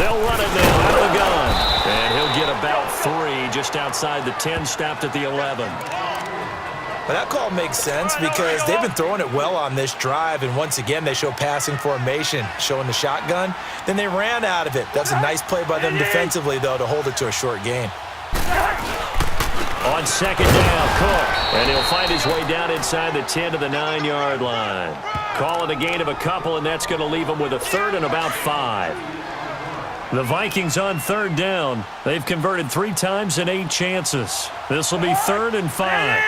S2: They'll run it now out of the gun. And he'll get about 3 just outside the 10, snapped at the 11.
S3: But that call makes sense because they've been throwing it well on this drive, and once again they show passing formation, showing the shotgun. Then they ran out of it. That's a nice play by them defensively, though, to hold it to a short gain.
S2: On second down, Cook. And he'll find his way down inside the 10 to the 9-yard line. Call it a gain of a couple, and that's going to leave him with a 3rd and about 5. The Vikings on 3rd down. They've converted 3 times in 8 chances. This will be 3rd and 5.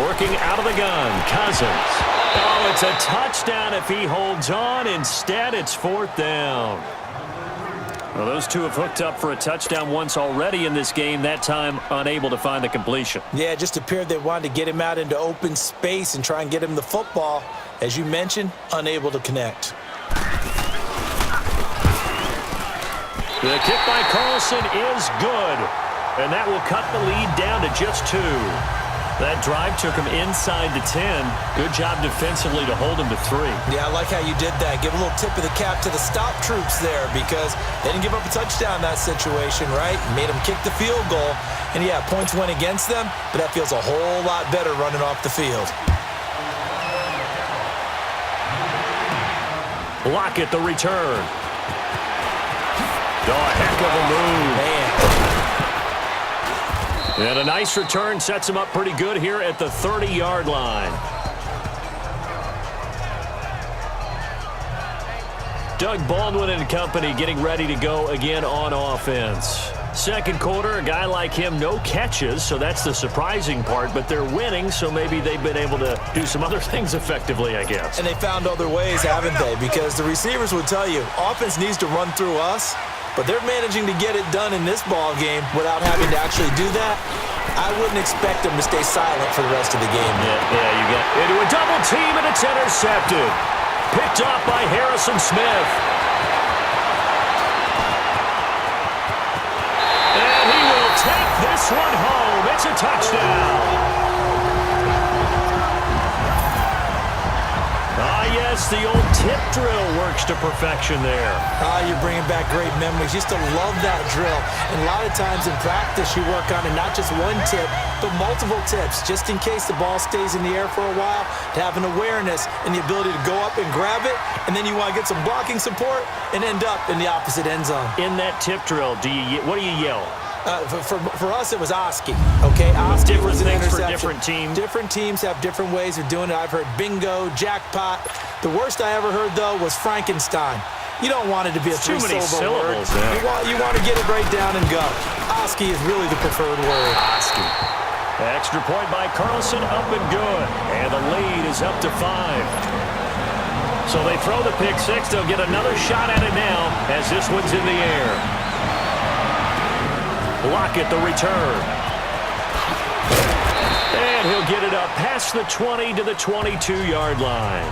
S2: Working out of the gun, Cousins. Oh, it's a touchdown if he holds on. Instead, it's 4th down. Well, those two have hooked up for a touchdown once already in this game, that time unable to find the completion.
S3: Yeah, it just appeared they wanted to get him out into open space and try and get him the football. As you mentioned, unable to connect.
S2: The kick by Carlson is good, and that will cut the lead down to just 2. That drive took him inside the 10. Good job defensively to hold him to 3.
S3: Yeah, I like how you did that. Give a little tip of the cap to the stop troops there because they didn't give up a touchdown in that situation, right? Made them kick the field goal. And, yeah, points went against them, but that feels a whole lot better running off the field.
S2: Lockett the return. Oh, a heck of a move.
S3: Man.
S2: And a nice return sets him up pretty good here at the 30-yard line. Doug Baldwin and company getting ready to go again on offense. Second quarter, a guy like him, no catches, so that's the surprising part, but they're winning, so maybe they've been able to do some other things effectively, I guess.
S3: And they found other ways, haven't they? Because the receivers would tell you, offense needs to run through us, but they're managing to get it done in this ball game without having to actually do that. I wouldn't expect them to stay silent for the rest of the game.
S2: Yeah, you get into a double team, and it's intercepted. Picked off by Harrison Smith. And he will take this one home. It's a touchdown. Yes, the old tip drill works to perfection there.
S3: You're bringing back great memories. Used to love that drill. And a lot of times in practice, you work on it, not just one tip, but multiple tips, just in case the ball stays in the air for a while, to have an awareness and the ability to go up and grab it, and then you want to get some blocking support and end up in the opposite end zone.
S2: In that tip drill, what do you yell?
S3: For us, it was Oski. Okay, Oski was an
S2: things
S3: interception.
S2: For different teams.
S3: Different teams have different ways of doing it. I've heard bingo, jackpot. The worst I ever heard, though, was Frankenstein. You don't want it to be a three-syllable word.
S2: Yeah.
S3: You want to get it right down and go. Oski is really the preferred word.
S2: Oski. Extra point by Carlson, up and good. And the lead is up to 5. So they throw the pick 6. They'll get another shot at it now as this one's in the air. Lockett the return. And he'll get it up past the 20 to the 22-yard line.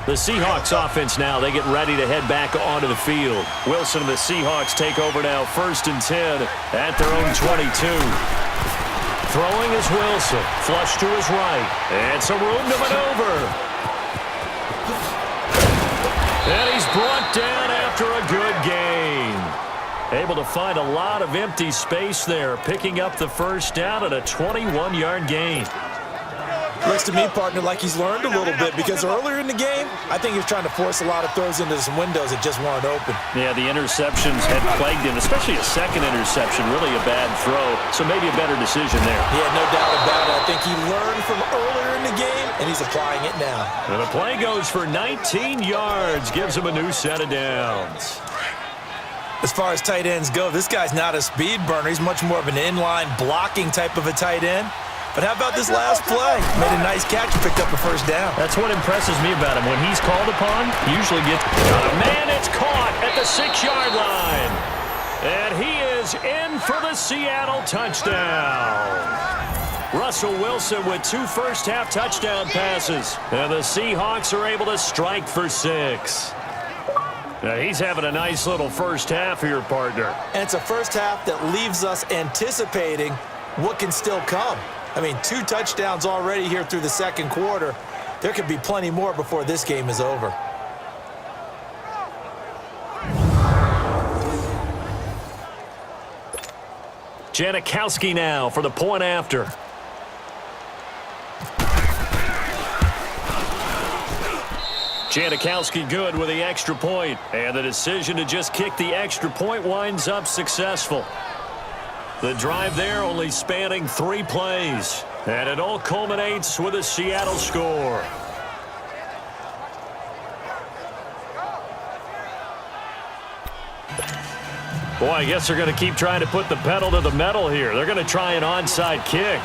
S2: The Seahawks offense now, they get ready to head back onto the field. Wilson and the Seahawks take over now, 1st and 10 at their own 22. Throwing is Wilson, flush to his right, and some room to maneuver. And he's brought down after a good gain. Able to find a lot of empty space there, picking up the 1st down at a 21-yard gain.
S3: Looks to me, partner, like he's learned a little bit because earlier in the game, I think he was trying to force a lot of throws into some windows that just weren't open.
S2: Yeah, the interceptions had plagued him, especially a second interception, really a bad throw, so maybe a better decision there.
S3: Yeah, no doubt about it. I think he learned from earlier in the game, and he's applying it now.
S2: And the play goes for 19 yards, gives him a new set of downs.
S3: As far as tight ends go, this guy's not a speed burner. He's much more of an inline blocking type of a tight end. But how about this last play? Made a nice catch and picked up a 1st down.
S2: That's what impresses me about him. When he's called upon, he usually gets... Man, it's caught at the 6-yard line. And he is in for the Seattle touchdown. Russell Wilson with 2 first-half touchdown passes. And the Seahawks are able to strike for 6. Now, he's having a nice little first half here, partner.
S3: And it's a first half that leaves us anticipating what can still come. I mean, 2 touchdowns already here through the second quarter. There could be plenty more before this game is over.
S2: Janikowski now for the point after. Janikowski good with the extra point, and the decision to just kick the extra point winds up successful. The drive there only spanning 3 plays, and it all culminates with a Seattle score. Boy, I guess they're going to keep trying to put the pedal to the metal here. They're going to try an onside kick.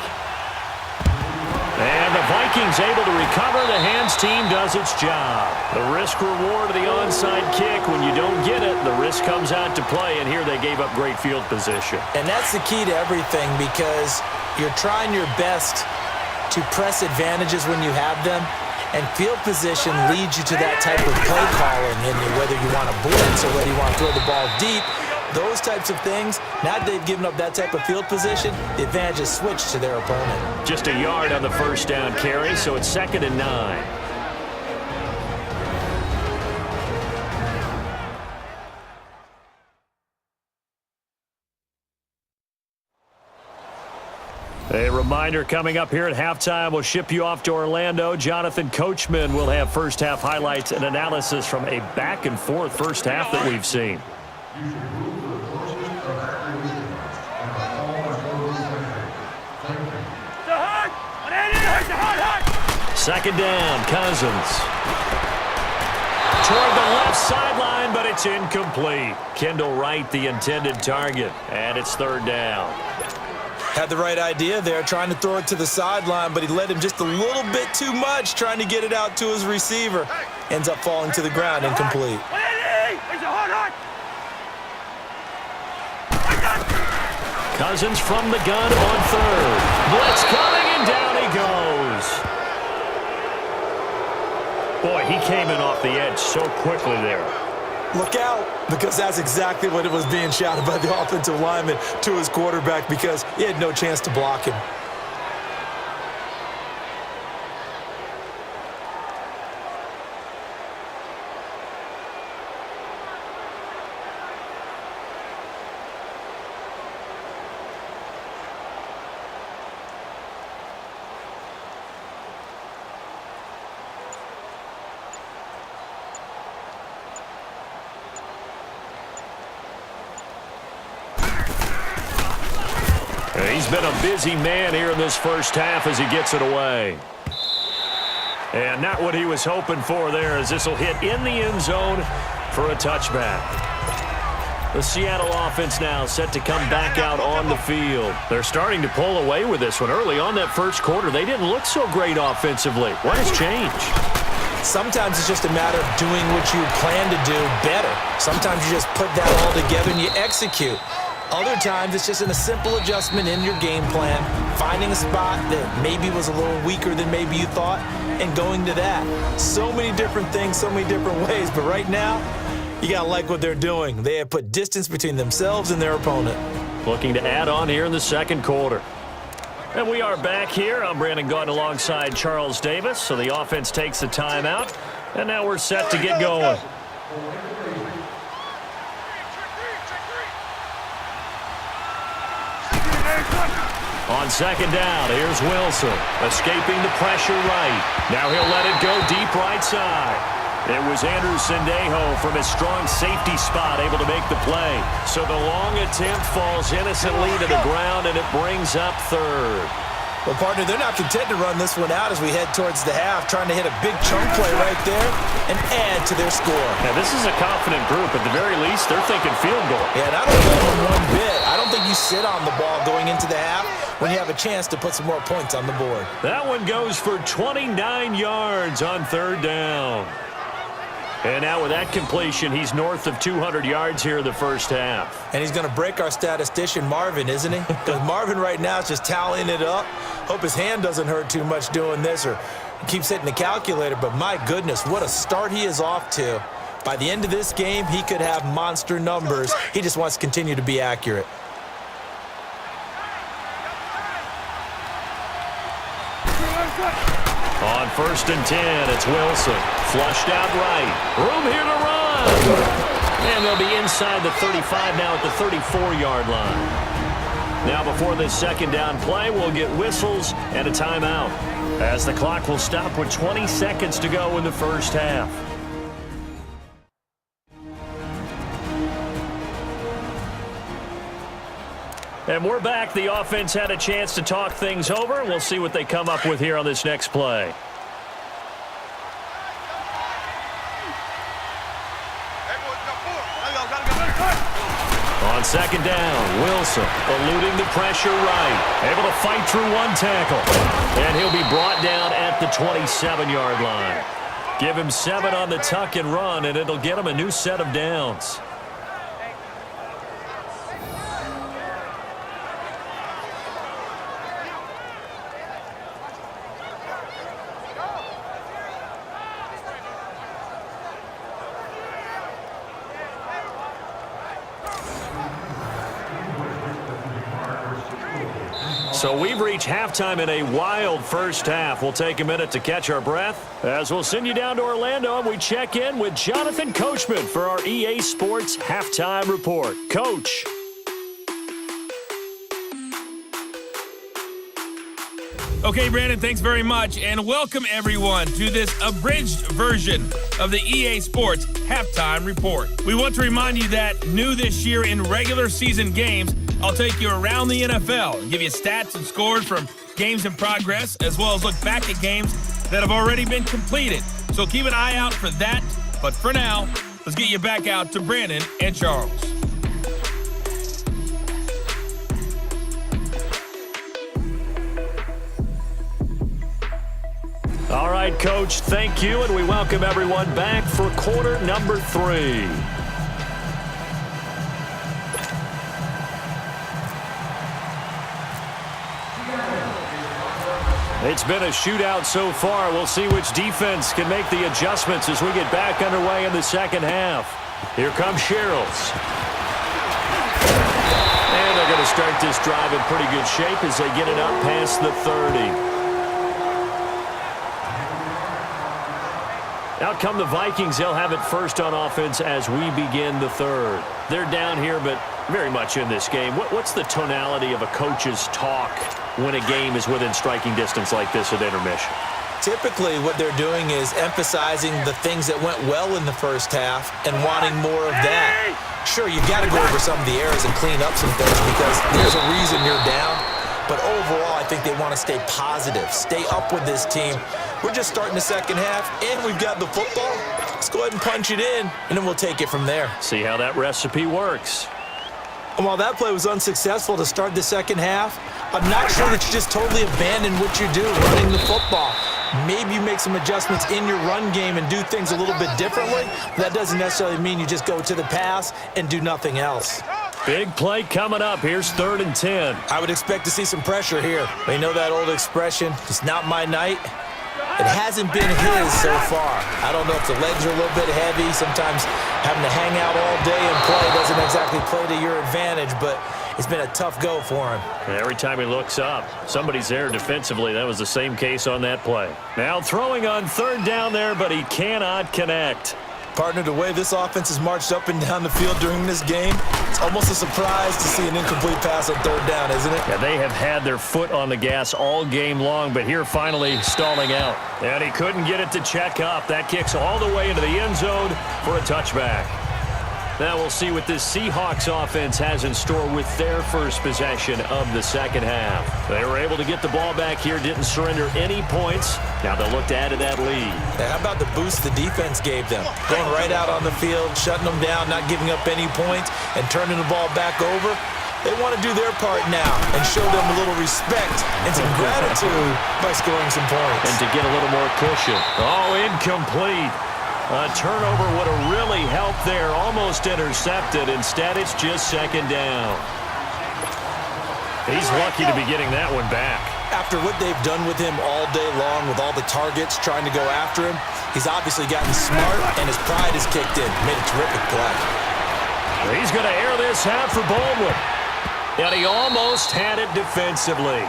S2: And the Vikings able to recover. The hands team does its job. The risk-reward of the onside kick, when you don't get it, the risk comes out to play, and here they gave up great field position.
S3: And that's the key to everything, because you're trying your best to press advantages when you have them, and field position leads you to that type of play calling, and whether you want to blitz or whether you want to throw the ball deep, those types of things. Now that they've given up that type of field position, the advantage is switched to their opponent.
S2: Just a yard on the first down carry, so it's 2nd and 9. A reminder coming up here at halftime. We'll ship you off to Orlando. Jonathan Coachman will have first half highlights and analysis from a back-and-forth first half that we've seen. Second down, Cousins. Toward the left sideline, but it's incomplete. Kendall Wright, the intended target, and it's 3rd down.
S3: Had the right idea there, trying to throw it to the sideline, but he led him just a little bit too much, trying to get it out to his receiver. Ends up falling to the ground, incomplete.
S2: Cousins from the gun on 3rd. Blitz coming, and down he goes. Boy, he came in off the edge so quickly there.
S3: Look out, because that's exactly what it was being shouted by the offensive lineman to his quarterback, because he had no chance to block him.
S2: He's been a busy man here in this first half as he gets it away. And not what he was hoping for there, as this will hit in the end zone for a touchback. The Seattle offense now set to come back out on the field. They're starting to pull away with this one. Early on that first quarter, they didn't look so great offensively. What has changed?
S3: Sometimes it's just a matter of doing what you plan to do better. Sometimes you just put that all together and you execute. Other times, it's just a simple adjustment in your game plan, finding a spot that maybe was a little weaker than maybe you thought, and going to that. So many different things, so many different ways, but right now, you got to like what they're doing. They have put distance between themselves and their opponent.
S2: Looking to add on here in the second quarter. And we are back here. I'm Brandon Gaunt alongside Charles Davis, so the offense takes a timeout, and now we're set to get going. On second down, here's Wilson, escaping the pressure right. Now he'll let it go deep right side. It was Andrew Sendejo from his strong safety spot able to make the play. So the long attempt falls innocently to the ground, and it brings up 3rd.
S3: Well, partner, they're not content to run this one out as we head towards the half, trying to hit a big chunk play right there and add to their score.
S2: Now, this is a confident group. At the very least, they're thinking field goal.
S3: Yeah, and I don't blame them one bit. I don't think you sit on the ball going into the half when you have a chance to put some more points on the board.
S2: That one goes for 29 yards on 3rd down. And now with that completion, he's north of 200 yards here in the first half.
S3: And he's going to break our statistician, Marvin, isn't he? Because Marvin right now is just tallying it up. Hope his hand doesn't hurt too much doing this or keeps hitting the calculator. But my goodness, what a start he is off to. By the end of this game, he could have monster numbers. He just wants to continue to be accurate.
S2: On 1st and 10, it's Wilson. Flushed out right. Room here to run. And they'll be inside the 35 now at the 34-yard line. Now before this second down play, we'll get whistles and a timeout, as the clock will stop with 20 seconds to go in the first half. And we're back. The offense had a chance to talk things over, and we'll see what they come up with here on this next play. On second down, Wilson eluding the pressure right. Able to fight through one tackle. And he'll be brought down at the 27-yard line. Give him 7 on the tuck and run, and it'll get him a new set of downs. So we've reached halftime in a wild first half. We'll take a minute to catch our breath as we'll send you down to Orlando and we check in with Jonathan Coachman for our EA Sports Halftime Report. Coach.
S1: Okay, Brandon, thanks very much, and welcome everyone to this abridged version of the EA Sports Halftime Report. We want to remind you that new this year in regular season games, I'll take you around the NFL and give you stats and scores from games in progress, as well as look back at games that have already been completed. So keep an eye out for that. But for now, let's get you back out to Brandon and Charles.
S2: All right, Coach, thank you, and we welcome everyone back for quarter number 3. It's been a shootout so far. We'll see which defense can make the adjustments as we get back underway in the second half. Here comes Sherrills. And they're going to start this drive in pretty good shape as they get it up past the 30. Out come the Vikings. They'll have it first on offense as we begin the third. They're down here, but very much in this game. What's the tonality of a coach's talk when a game is within striking distance like this at intermission?
S3: Typically, what they're doing is emphasizing the things that went well in the first half and wanting more of that. Sure, you've got to go over some of the errors and clean up some things because there's a reason you're down. But overall, I think they want to stay positive, stay up with this team. We're just starting the second half, and we've got the football. Let's go ahead and punch it in, and then we'll take it from there.
S2: See how that recipe works.
S3: And while that play was unsuccessful to start the second half, I'm not sure that you just totally abandon what you do, running the football. Maybe you make some adjustments in your run game and do things a little bit differently. That doesn't necessarily mean you just go to the pass and do nothing else.
S2: Big play coming up. Here's 3rd and 10.
S3: I would expect to see some pressure here. They know that old expression, it's not my night. It hasn't been his so far. I don't know if the legs are a little bit heavy. Sometimes having to hang out all day and play doesn't exactly play to your advantage, but it's been a tough go for him.
S2: And every time he looks up, somebody's there defensively. That was the same case on that play. Now throwing on 3rd down there, but he cannot connect.
S3: Partner, the way this offense has marched up and down the field during this game, it's almost a surprise to see an incomplete pass on 3rd down, isn't it?
S2: Yeah, they have had their foot on the gas all game long, but here finally stalling out. And he couldn't get it to check up. That kicks all the way into the end zone for a touchback. Now we'll see what this Seahawks offense has in store with their first possession of the second half. They were able to get the ball back here, didn't surrender any points. Now they'll look to add to that lead.
S3: How about the boost the defense gave them? Going right out on the field, shutting them down, not giving up any points, and turning the ball back over. They want to do their part now and show them a little respect and some gratitude by scoring some points.
S2: And to get a little more cushion. Oh, incomplete. A turnover would have really helped there. Almost intercepted. Instead, it's just 2nd down. He's lucky to be getting that one back.
S3: After what they've done with him all day long, with all the targets trying to go after him, he's obviously gotten smart, and his pride has kicked in. Made a terrific play.
S2: He's going to air this out for Baldwin. And he almost had it defensively.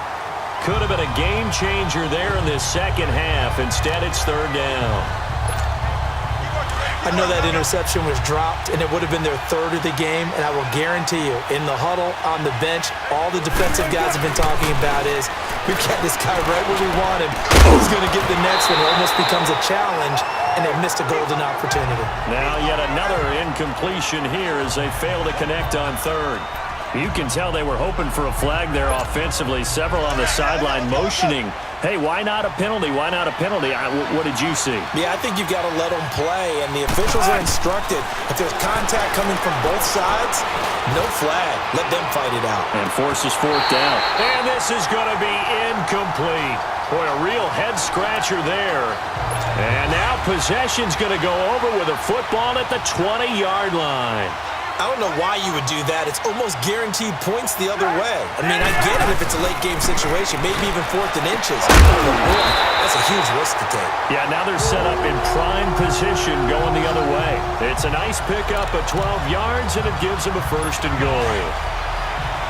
S2: could have been a game changer there in this second half. Instead, it's third down.
S3: I know that interception was dropped, and it would have been their third of the game, and I will guarantee you, in the huddle, on the bench, all the defensive guys have been talking about is, we got this guy right where we want him. Who's going to get the next one? It almost becomes a challenge, and they've missed a golden opportunity.
S2: Now yet another incompletion here as they fail to connect on third. You can tell they were hoping for a flag there offensively. Several on the sideline motioning. Hey, why not a penalty? Why not a penalty? What did you see?
S3: Yeah, I think you've got to let them play, and the officials are instructed. If there's contact coming from both sides, no flag. Let them fight it out.
S2: And forces fourth down. And this is going to be incomplete. Boy, a real head-scratcher there. And now possession's going to go over with a football at the 20-yard line.
S3: I don't know why you would do that. It's almost guaranteed points the other way. I mean, I get it if it's a late-game situation, maybe even fourth and inches. But boy, that's a huge risk to take.
S2: Yeah, now they're set up in prime position going the other way. It's a nice pickup at 12 yards, and it gives them a first and goal.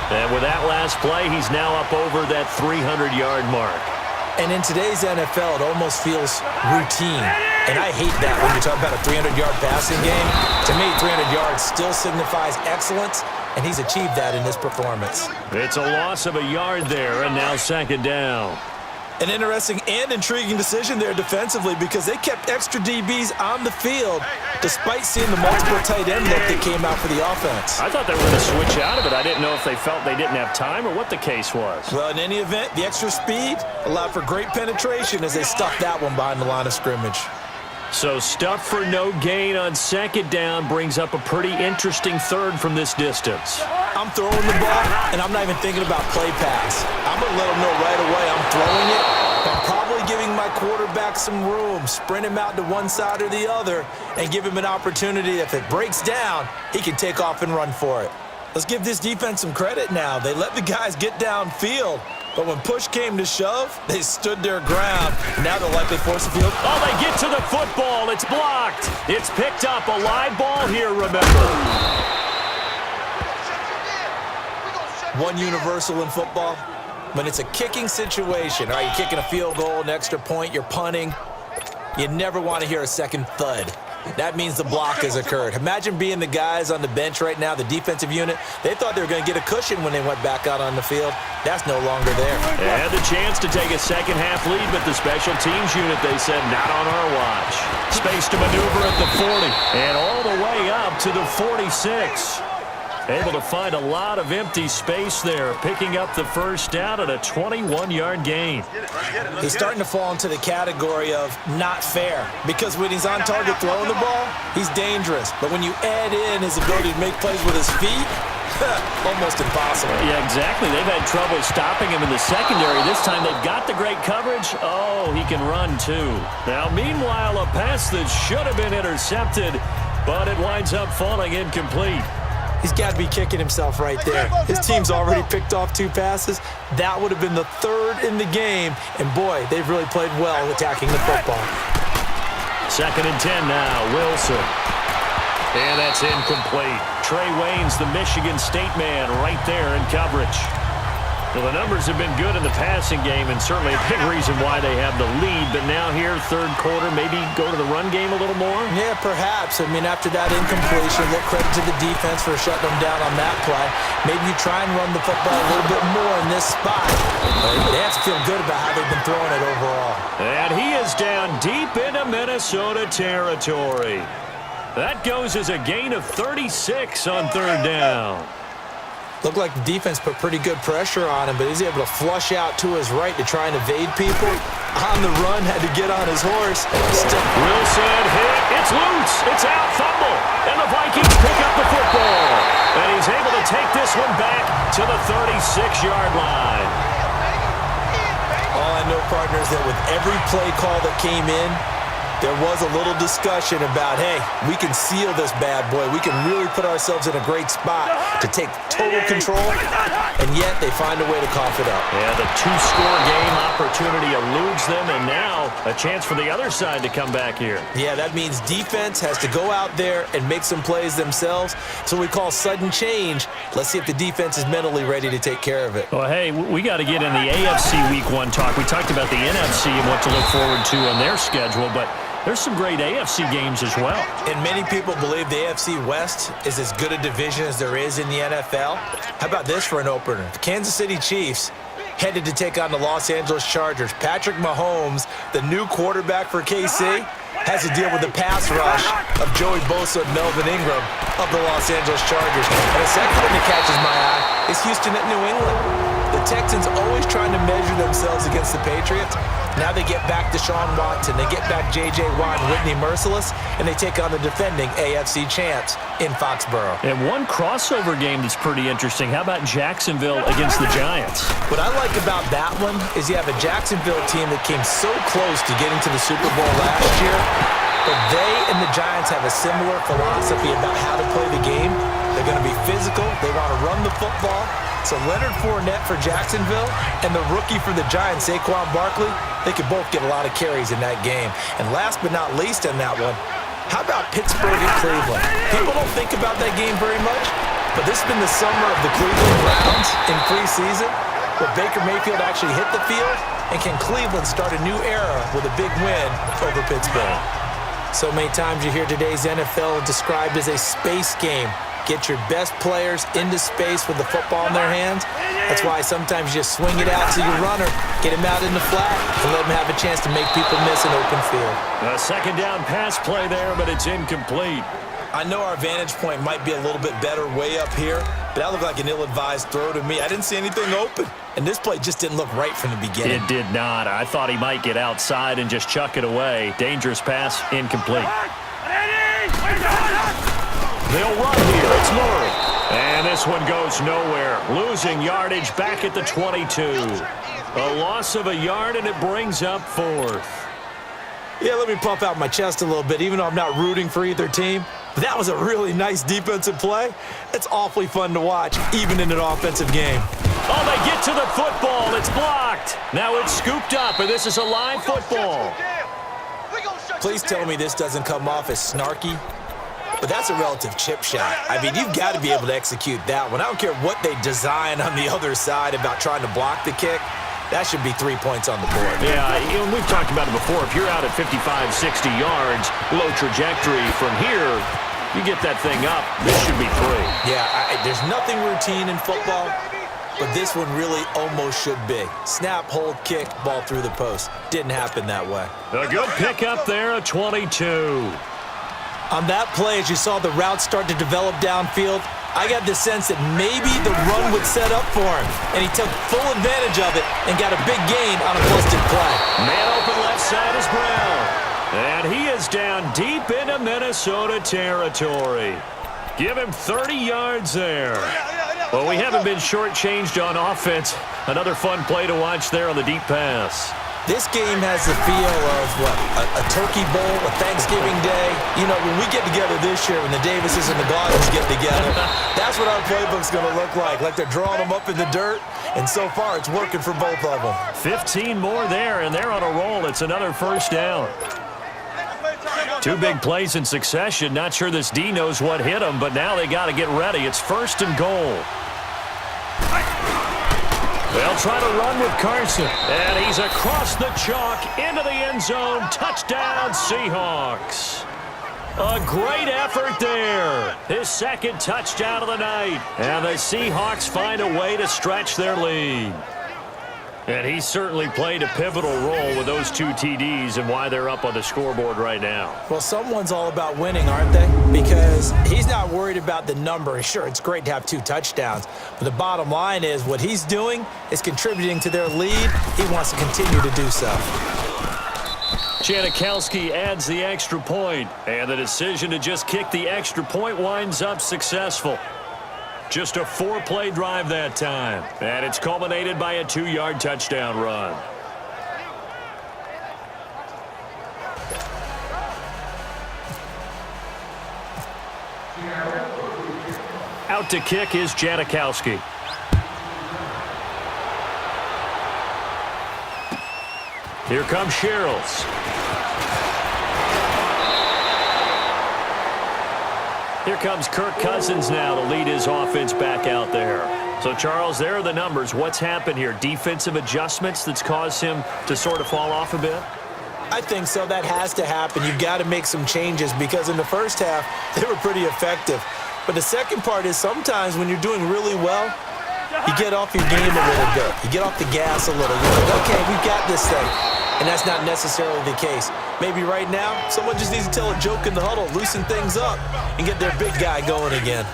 S2: And with that last play, he's now up over that 300-yard mark.
S3: And in today's NFL, it almost feels routine. And I hate that when you talk about a 300-yard passing game. To me, 300 yards still signifies excellence, and he's achieved that in this performance.
S2: It's a loss of a yard there, and now second down.
S3: An interesting and intriguing decision there defensively because they kept extra DBs on the field despite seeing the multiple tight end look that came out for the offense.
S2: I thought they were going to switch out of it. I didn't know if they felt they didn't have time or what the case was.
S3: Well, in any event, the extra speed allowed for great penetration as they stuffed that one behind the line of scrimmage.
S2: So stuff for no gain on second down brings up a pretty interesting third from this distance.
S3: I'm throwing the ball, and I'm not even thinking about play pass. I'm going to let them know right away I'm throwing it. I'm probably giving my quarterback some room, sprint him out to one side or the other, and give him an opportunity. If it breaks down, he can take off and run for it. Let's give this defense some credit now. They let the guys get downfield. But when push came to shove, they stood their ground. Now they'll likely force the field.
S2: Oh, they get to the football. It's blocked. It's picked up. A live ball here, remember.
S3: One universal in football, when it's a kicking situation, all right, you're kicking a field goal, an extra point, you're punting, you never want to hear a second thud. That means the block has occurred. Imagine being the guys on the bench right now, the defensive unit. They thought they were going to get a cushion when they went back out on the field. That's no longer there.
S2: They had the chance to take a second-half lead, but the special teams unit, they said, not on our watch. Space to maneuver at the 40, and all the way up to the 46. Able to find a lot of empty space there, picking up the first down at a 21-yard gain.
S3: He's starting to fall into the category of not fair, because when he's on target throwing the ball, he's dangerous. But when you add in his ability to make plays with his feet, almost impossible.
S2: Yeah, exactly. They've had trouble stopping him in the secondary. This time they've got the great coverage. Oh, he can run too. Now, meanwhile, a pass that should have been intercepted, but it winds up falling incomplete.
S3: He's got to be kicking himself right there. His team's already picked off 2 passes. That would have been the 3rd in the game. And, boy, they've really played well attacking the football.
S2: 2nd and 10 now. Wilson. And that's incomplete. Trey Wayne's the Michigan State man right there in coverage. Well, the numbers have been good in the passing game, and certainly a big reason why they have the lead. But now here, third quarter, maybe go to the run game a little more?
S3: Yeah, perhaps. I mean, after that incompletion, look credit to the defense for shutting them down on that play. Maybe you try and run the football a little bit more in this spot. But they have to feel good about how they've been throwing it overall.
S2: And he is down deep into Minnesota territory. That goes as a gain of 36 on third down.
S3: Looked like the defense put pretty good pressure on him, but he's able to flush out to his right to try and evade people. On the run, had to get on his horse.
S2: Wilson hit. It's loose. It's out. Fumble. And the Vikings pick up the football. And he's able to take this one back to the 36-yard line.
S3: All I know, partner, is that with every play call that came in, there was a little discussion about, hey, we can seal this bad boy. We can really put ourselves in a great spot to take total control, and yet they find a way to cough it up.
S2: Yeah, the 2-score game opportunity eludes them, and now a chance for the other side to come back here.
S3: Yeah, that means defense has to go out there and make some plays themselves. So we call sudden change. Let's see if the defense is mentally ready to take care of it.
S2: Well, hey, we got to get in the AFC Week 1 talk. We talked about the NFC and what to look forward to on their schedule, but there's some great AFC games as well.
S3: And many people believe the AFC West is as good a division as there is in the NFL. How about this for an opener? The Kansas City Chiefs headed to take on the Los Angeles Chargers. Patrick Mahomes, the new quarterback for KC, has to deal with the pass rush of Joey Bosa and Melvin Ingram of the Los Angeles Chargers. And the second one that catches my eye is Houston at New England. The Texans always trying to measure themselves against the Patriots. Now they get back Deshaun Watson, they get back J.J. Watt and Whitney Merciless, and they take on the defending AFC champs in Foxborough.
S2: And one crossover game that's pretty interesting. How about Jacksonville against the Giants?
S3: What I like about that one is you have a Jacksonville team that came so close to getting to the Super Bowl last year, but they and the Giants have a similar philosophy about how to play the game. They're going to be physical. They want to run the football. So Leonard Fournette for Jacksonville and the rookie for the Giants, Saquon Barkley, they could both get a lot of carries in that game. And last but not least in that one, how about Pittsburgh and Cleveland? People don't think about that game very much, but this has been the summer of the Cleveland Browns in preseason, where Baker Mayfield actually hit the field, and can Cleveland start a new era with a big win over Pittsburgh? So many times you hear today's NFL described as a space game. Get your best players into space with the football in their hands. That's why sometimes you just swing it out to your runner, get him out in the flat, and let him have a chance to make people miss an open field.
S2: A second down pass play there, but it's incomplete.
S3: I know our vantage point might be a little bit better way up here, but that looked like an ill-advised throw to me. I didn't see anything open, and this play just didn't look right from the beginning.
S2: It did not. I thought he might get outside and just chuck it away. Dangerous pass, incomplete. They'll run here. It's Murray. And this one goes nowhere. Losing yardage back at the 22. A loss of a yard, and it brings up fourth.
S3: Yeah, let me puff out my chest a little bit, even though I'm not rooting for either team. But that was a really nice defensive play. It's awfully fun to watch, even in an offensive game.
S2: Oh, they get to the football. It's blocked. Now it's scooped up, and this is a live football.
S3: Please tell me this doesn't come off as snarky. But that's a relative chip shot. I mean, you've got to be able to execute that one. I don't care what they design on the other side about trying to block the kick. That should be 3 points on the board.
S2: Yeah, we've talked about it before. If you're out at 55, 60 yards, low trajectory from here, you get that thing up, this should be 3.
S3: Yeah, there's nothing routine in football, but this one really almost should be. Snap, hold, kick, ball through the post. Didn't happen that way.
S2: A good pickup there, a 22.
S3: On that play, as you saw the route start to develop downfield, I got the sense that maybe the run would set up for him, and he took full advantage of it and got a big gain on a busted play.
S2: Man open left side is Brown, and he is down deep into Minnesota territory. Give him 30 yards there. Well, we haven't been shortchanged on offense. Another fun play to watch there on the deep pass.
S3: This game has the feel of, what, a turkey bowl, a Thanksgiving day. You know, when we get together this year, when the Davises and the Gaudens get together, that's what our playbook's going to look like they're drawing them up in the dirt, and so far it's working for both of them.
S2: 15 more there, and they're on a roll. It's another first down. 2 big plays in succession. Not sure this D knows what hit him, but now they got to get ready. It's first and goal. They'll try to run with Carson. And he's across the chalk into the end zone. Touchdown, Seahawks. A great effort there. His second touchdown of the night. And the Seahawks find a way to stretch their lead. And he certainly played a pivotal role with those 2 TDs and why they're up on the scoreboard right now.
S3: Well, someone's all about winning, aren't they? Because he's not worried about the number. Sure, it's great to have 2 touchdowns. But the bottom line is what he's doing is contributing to their lead. He wants to continue to do so.
S2: Janikowski adds the extra point. And the decision to just kick the extra point winds up successful. Just a 4-play drive that time. And it's culminated by a 2-yard touchdown run. Out to kick is Janikowski. Here comes Sherrills. Here comes Kirk Cousins now to lead his offense back out there. So, Charles, there are the numbers. What's happened here? Defensive adjustments that's caused him to sort of fall off a bit?
S3: I think so. That has to happen. You've got to make some changes because in the first half, they were pretty effective. But the second part is sometimes when you're doing really well, you get off your game a little bit. You get off the gas a little. You're like, okay, we've got this thing. And that's not necessarily the case. Maybe right now, someone just needs to tell a joke in the huddle, loosen things up, and get their big guy going again.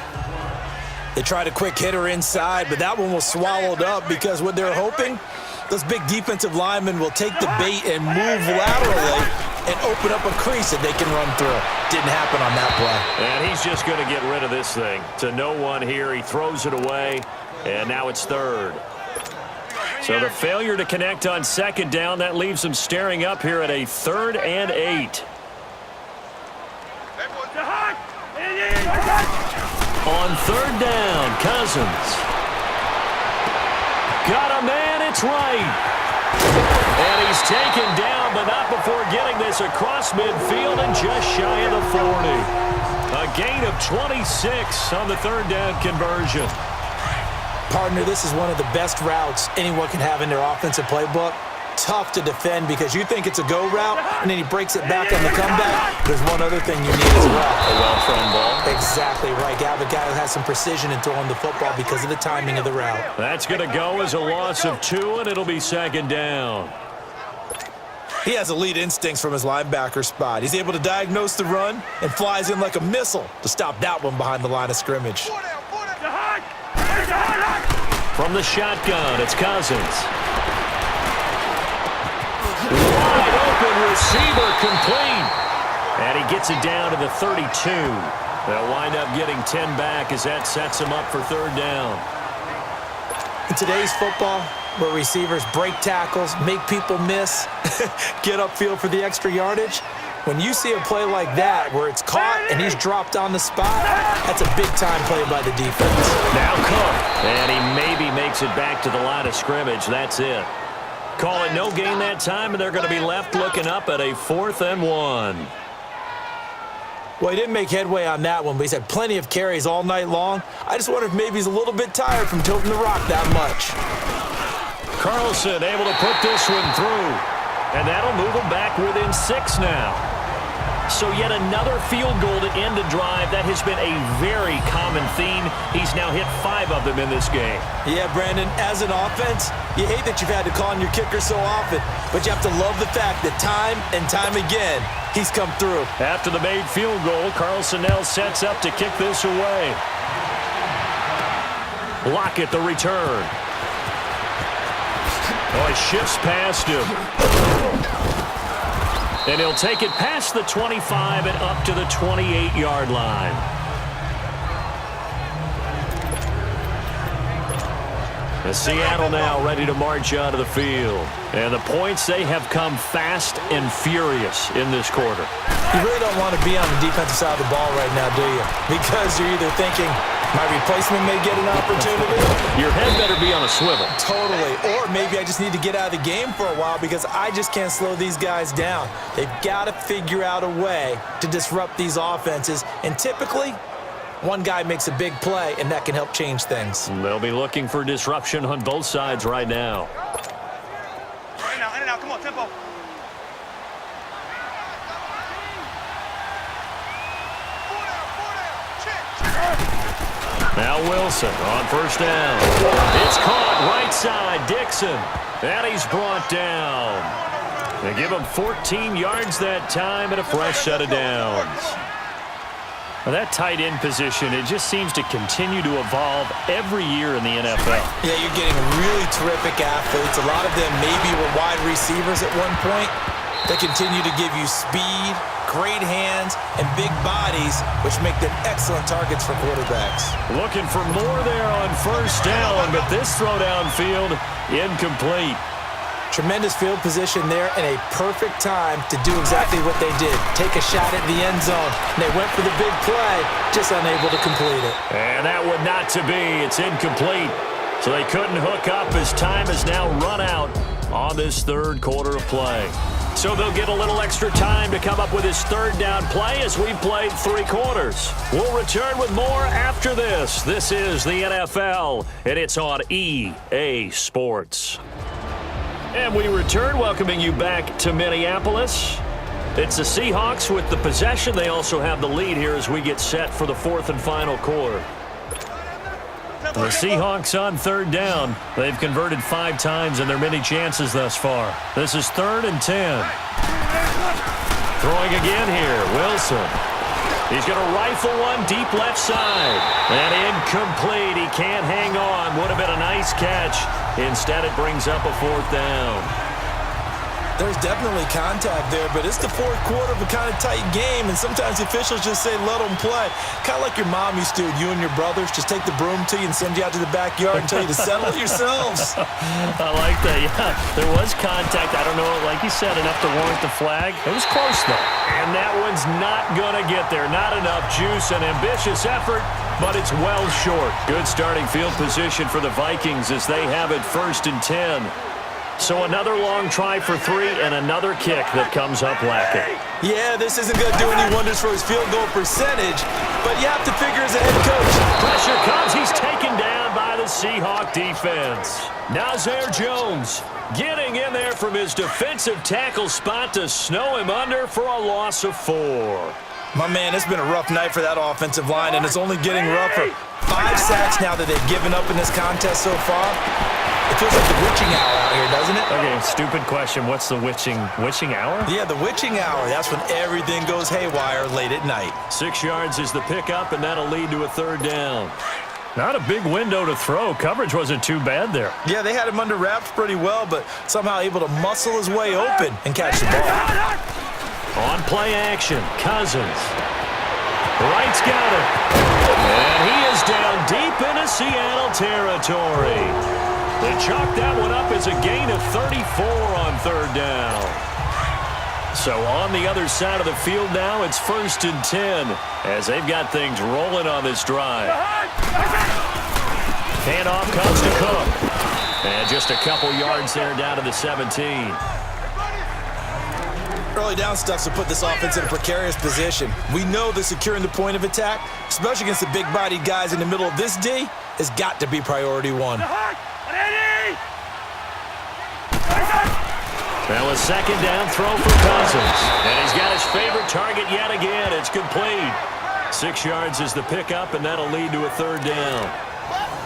S3: They tried a quick hitter inside, but that one was swallowed up because what they're hoping, those big defensive linemen will take the bait and move laterally and open up a crease that they can run through. Didn't happen on that play.
S2: And he's just going to get rid of this thing. To no one here, he throws it away, and now it's third. So the failure to connect on second down, that leaves them staring up here at a 3rd and 8. On 3rd down, Cousins. Got a man, it's right. And he's taken down, but not before getting this across midfield and just shy of the 40. A gain of 26 on the 3rd down conversion.
S3: Partner, this is one of the best routes anyone can have in their offensive playbook. Tough to defend because you think it's a go route, and then he breaks it back on the comeback. There's one other thing you need as well.
S2: A well-thrown ball.
S3: Exactly right. You have a guy who has some precision in throwing the football because of the timing of the route.
S2: That's going to go as a loss of 2, and it'll be 2nd down.
S3: He has elite instincts from his linebacker spot. He's able to diagnose the run and flies in like a missile to stop that one behind the line of scrimmage.
S2: From the shotgun, it's Cousins. Wide open receiver complete. And he gets it down to the 32. They'll wind up getting 10 back as that sets him up for 3rd down.
S3: In today's football, where receivers break tackles, make people miss, get upfield for the extra yardage, when you see a play like that where it's caught and he's dropped on the spot, that's a big-time play by the defense.
S2: Now Cook, and he maybe makes it back to the line of scrimmage. That's it. Call it no gain that time, and they're going to be left looking up at a 4th and 1.
S3: Well, he didn't make headway on that one, but he's had plenty of carries all night long. I just wonder if maybe he's a little bit tired from tilting the rock that much.
S2: Carlson able to put this one through, and that'll move him back within 6 now. So yet another field goal to end a drive. That has been a very common theme. He's now hit 5 of them in this game.
S3: Yeah, Brandon, as an offense, you hate that you've had to call on your kicker so often, but you have to love the fact that time and time again, he's come through.
S2: After the made field goal, Carlson now sets up to kick this away. Lockett the return. Oh, he shifts past him. And he'll take it past the 25 and up to the 28-yard line. The Seattle now ready to march out of the field. And the points, they have come fast and furious in this quarter.
S3: You really don't want to be on the defensive side of the ball right now, do you? Because you're either thinking, my replacement may get an opportunity.
S2: Your head better be on a swivel.
S3: Totally. Or maybe I just need to get out of the game for a while because I just can't slow these guys down. They've got to figure out a way to disrupt these offenses. And typically, one guy makes a big play, and that can help change things.
S2: They'll be looking for disruption on both sides right now.
S7: In and out, come on, tempo.
S2: Now Wilson on 1st down. It's caught right side, Dixon. And he's brought down. They give him 14 yards that time and a fresh set of downs. Well, that tight end position, it just seems to continue to evolve every year in the NFL.
S3: Yeah, you're getting really terrific athletes. A lot of them maybe were wide receivers at one point. They continue to give you speed, great hands, and big bodies, which make them excellent targets for quarterbacks.
S2: Looking for more there on 1st down, but this throw downfield, incomplete.
S3: Tremendous field position there and a perfect time to do exactly what they did. Take a shot at the end zone. And they went for the big play, just unable to complete it.
S2: And that would not to be. It's incomplete. So they couldn't hook up as time has now run out. on this third quarter of play. So they'll get a little extra time to come up with his third down play as we've played 3 quarters. We'll return with more after this. This is the NFL, and it's on EA Sports. And we return, welcoming you back to Minneapolis. It's the Seahawks with the possession. They also have the lead here as we get set for the 4th and final quarter. The Seahawks on third down. They've converted 5 times in their many chances thus far. This is 3rd and 10. Throwing again here, Wilson. He's going to rifle one deep left side. And incomplete. He can't hang on. Would have been a nice catch. Instead, it brings up a 4th down.
S3: There's definitely contact there, but it's the 4th quarter of a kind of tight game, and sometimes the officials just say, let them play. Kind of like your mom used to, you and your brothers, just take the broom to you and send you out to the backyard and tell you to settle it yourselves.
S2: I like that, yeah. There was contact. I don't know, like you said, enough to warrant the flag. It was close, though. And that one's not going to get there. Not enough juice and ambitious effort, but it's well short. Good starting field position for the Vikings as they have it 1st and 10. So another long try for 3 and another kick that comes up lacking.
S3: Yeah, this isn't going to do any wonders for his field goal percentage, but you have to figure as a head coach.
S2: Pressure comes. He's taken down by the Seahawk defense. Nazir Jones getting in there from his defensive tackle spot to snow him under for a loss of 4.
S3: My man, it's been a rough night for that offensive line, and it's only getting rougher. 5 sacks now that they've given up in this contest so far. It feels like the witching hour out here, doesn't it?
S2: Okay, stupid question. What's the witching hour?
S3: Yeah, the witching hour. That's when everything goes haywire late at night.
S2: 6 yards is the pickup, and that'll lead to a 3rd down. Not a big window to throw. Coverage wasn't too bad there.
S3: Yeah, they had him under wraps pretty well, but somehow able to muscle his way open and catch the ball.
S2: On play action, Cousins. Wright's got it. And he is down deep into Seattle territory. They chalk that one up as a gain of 34 on 3rd down. So on the other side of the field now, it's 1st and 10 as they've got things rolling on this drive. Handoff comes to Cook. And just a couple yards there down to the 17.
S3: Early down stuff to put this offense in a precarious position. We know that securing the point of attack, especially against the big-bodied guys in the middle of this D, has got to be priority 1.
S2: Now a 2nd down throw for Cousins. And he's got his favorite target yet again. It's complete. 6 yards is the pickup, and that'll lead to a 3rd down.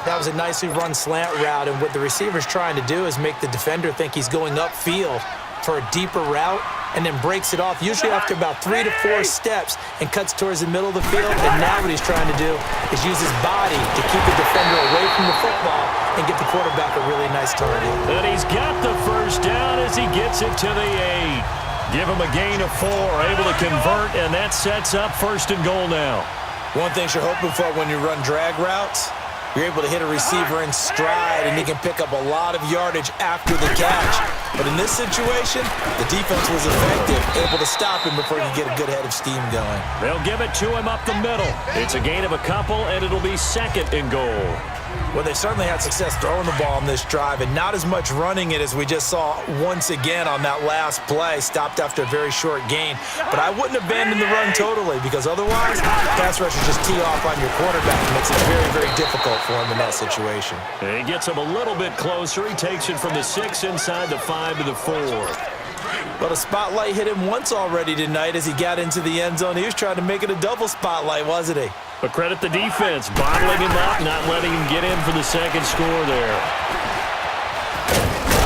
S3: That was a nicely run slant route, and what the receiver's trying to do is make the defender think he's going upfield for a deeper route, and then breaks it off, usually after about 3 to 4 steps, and cuts towards the middle of the field. And now what he's trying to do is use his body to keep the defender away from the football and get the quarterback a really nice target.
S2: And he's got the 1st down as he gets it to the 8. Give him a gain of 4, able to convert, and that sets up 1st and goal now.
S3: One thing you're hoping for when you run drag routes, you're able to hit a receiver in stride, and he can pick up a lot of yardage after the catch. But in this situation, the defense was effective, able to stop him before he could get a good head of steam going.
S2: They'll give it to him up the middle. It's a gain of a couple, and it'll be 2nd and goal.
S3: Well, they certainly had success throwing the ball on this drive, and not as much running it as we just saw once again on that last play. Stopped after a very short gain. But I wouldn't abandon the run totally, because otherwise, pass rushers just tee off on your quarterback. It makes it very, very difficult for him in that situation.
S2: And he gets him a little bit closer. He takes it from the 6 inside the 5 to the 4.
S3: But a spotlight hit him once already tonight as he got into the end zone. He was trying to make it a double spotlight, wasn't he?
S2: But credit the defense, bottling him up, not letting him get in for the 2nd score there.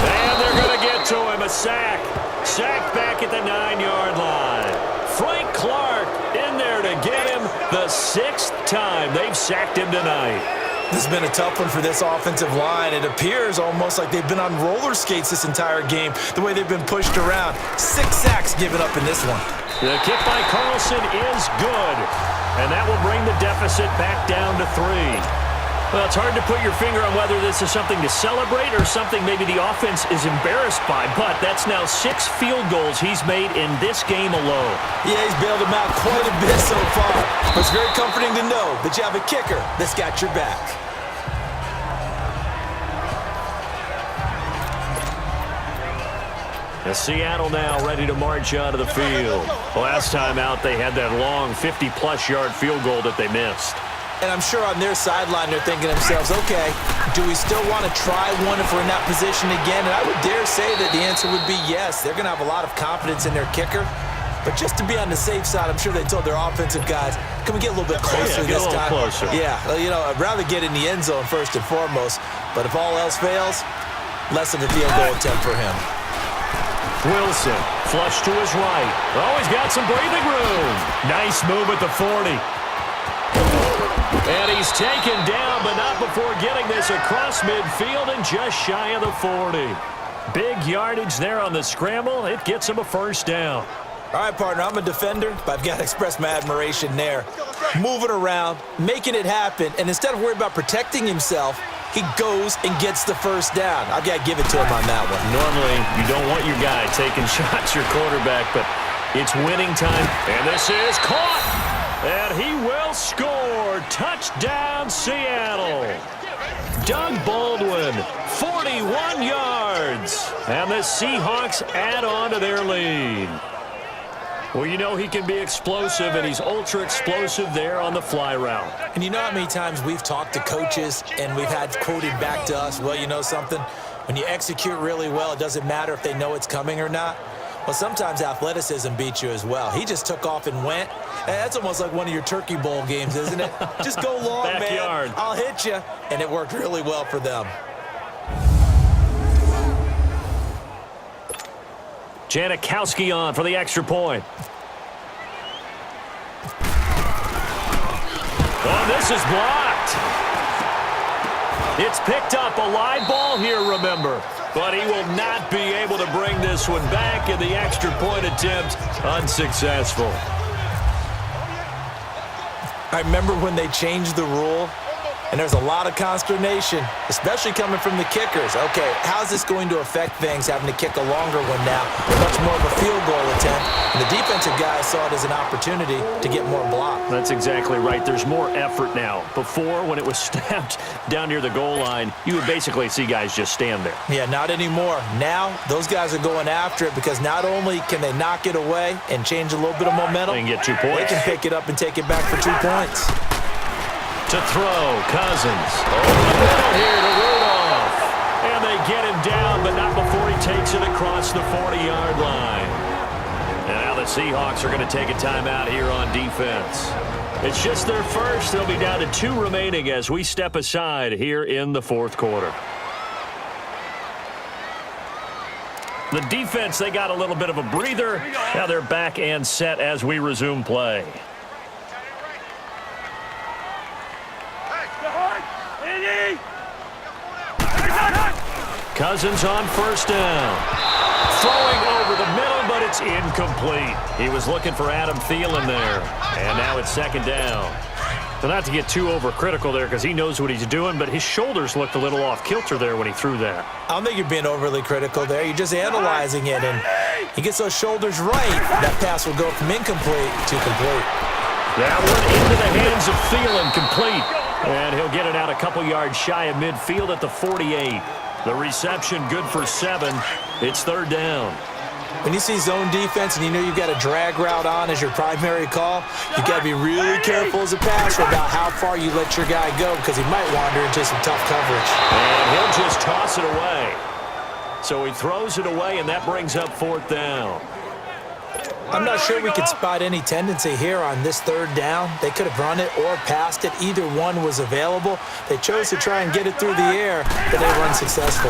S2: And they're going to get to him, a sack. Sacked back at the 9-yard line. Frank Clark in there to get him the 6th time they've sacked him tonight.
S3: This has been a tough one for this offensive line. It appears almost like they've been on roller skates this entire game, the way they've been pushed around. 6 sacks given up in this one.
S2: The kick by Carlson is good, and that will bring the deficit back down to 3. Well, it's hard to put your finger on whether this is something to celebrate or something maybe the offense is embarrassed by, but that's now 6 field goals he's made in this game alone.
S3: Yeah, he's bailed them out quite a bit so far, but it's very comforting to know that you have a kicker that's got your back.
S2: Seattle now ready to march onto the field. Last time out, they had that long 50-plus yard field goal that they missed.
S3: And I'm sure on their sideline they're thinking to themselves, okay, do we still want to try one if we're in that position again? And I would dare say that the answer would be yes. They're going to have a lot of confidence in their kicker. But just to be on the safe side, I'm sure they told their offensive guys, can we get a little bit closer this time?
S2: Closer.
S3: Yeah, you know, I'd rather get in the end zone first and foremost. But if all else fails, less of a field goal attempt for him.
S2: Wilson, flush to his right. Oh, he's got some breathing room. Nice move at the 40. And he's taken down, but not before getting this across midfield and just shy of the 40. Big yardage there on the scramble. It gets him a first down.
S3: All right, partner, I'm a defender, but I've got to express my admiration there. Moving around, making it happen, and instead of worrying about protecting himself, he goes and gets the first down. I've got to give it to him on that one.
S2: Normally, you don't want your guy taking shots, your quarterback, but it's winning time. And this is caught. And he will score. Touchdown, Seattle. Doug Baldwin, 41 yards. And the Seahawks add on to their lead. Well, you know he can be explosive, and he's ultra-explosive there on the fly route.
S3: And you know how many times we've talked to coaches and we've had quoted back to us, well, you know something? When you execute really well, it doesn't matter if they know it's coming or not. Well, sometimes athleticism beats you as well. He just took off and went. That's almost like one of your Turkey Bowl games, isn't it? Just go long,
S2: Backyard.
S3: man. I'll hit you. And it worked really well for them.
S2: Janikowski on for the extra point. Oh, this is blocked. It's picked up, a live ball here, remember. But he will not be able to bring this one back, and the extra point attempt unsuccessful.
S3: I remember when they changed the rule, and there's a lot of consternation, especially coming from the kickers. Okay, how's this going to affect things, having to kick a longer one now, much more of a field goal attempt? And the defensive guys saw it as an opportunity to get more block.
S2: That's exactly right. There's more effort now. Before, when it was snapped down near the goal line, you would basically see guys just stand there.
S3: Yeah, not anymore. Now, those guys are going after it because not only can they knock it away and change a little bit of momentum,
S2: They can get 2 points.
S3: They can pick it up and take it back for 2 points.
S2: To throw, Cousins. Over the middle here to Rudolph. And they get him down, but not before he takes it across the 40-yard line. And now the Seahawks are going to take a timeout here on defense. It's just their first. They'll be down to 2 remaining as we step aside here in the fourth quarter. The defense, they got a little bit of a breather. Now they're back and set as we resume play. Cousins on first down. Throwing over the middle, but it's incomplete. He was looking for Adam Thielen there. And now it's second down. So not to get too overcritical there because he knows what he's doing, but his shoulders looked a little off kilter there when he threw that.
S3: I don't think you're being overly critical there. You're just analyzing it, and he gets those shoulders right. That pass will go from incomplete to complete.
S2: That one into the hands of Thielen, complete. And he'll get it out a couple yards shy of midfield at the 48. The reception good for 7. It's third down.
S3: When you see zone defense and you know you've got a drag route on as your primary call, you've got to be really careful as a passer about how far you let your guy go because he might wander into some tough coverage.
S2: And he'll just toss it away. So he throws it away, and that brings up fourth down.
S3: I'm not sure we could spot any tendency here on this third down. They could have run it or passed it. Either one was available. They chose to try and get it through the air, but they were unsuccessful.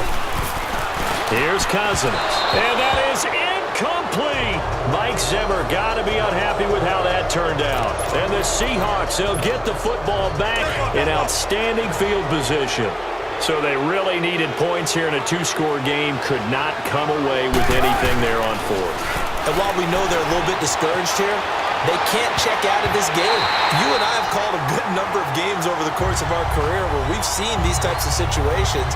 S2: Here's Cousins. And that is incomplete. Mike Zimmer got to be unhappy with how that turned out. And the Seahawks, they'll get the football back in outstanding field position. So they really needed points here in a 2-score game. Could not come away with anything there on fourth.
S3: And while we know they're a little bit discouraged here, they can't check out of this game. You and I have called a good number of games over the course of our career where we've seen these types of situations.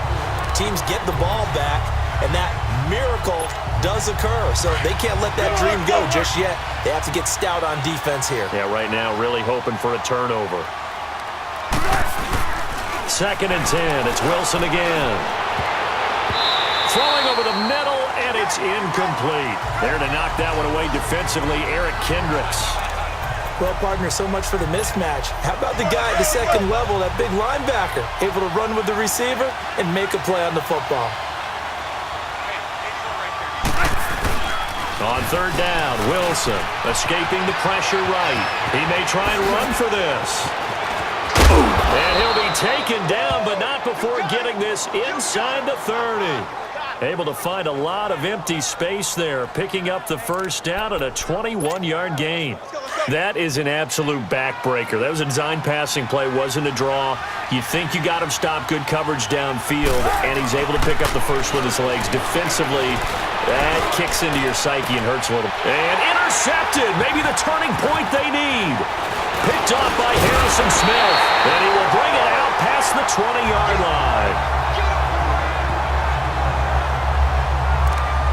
S3: Teams get the ball back, and that miracle does occur. So they can't let that dream go just yet. They have to get stout on defense here.
S2: Yeah, right now really hoping for a turnover. Second and 10. It's Wilson again. Throwing over the middle, and it's incomplete. There to knock that one away defensively, Eric Kendricks.
S3: Well, partner, so much for the mismatch. How about the guy at the second level, that big linebacker, able to run with the receiver and make a play on the football?
S2: On third down, Wilson escaping the pressure right. He may try and run for this. And he'll be taken down, but not before getting this inside the 30. Able to find a lot of empty space there, picking up the first down at a 21-yard gain. That is an absolute backbreaker. That was a design passing play, wasn't a draw. You think you got him stopped, good coverage downfield, and he's able to pick up the first with his legs. Defensively, that kicks into your psyche and hurts a little. And intercepted, maybe the turning point they need. Picked off by Harrison Smith, and he will bring it out past the 20-yard line.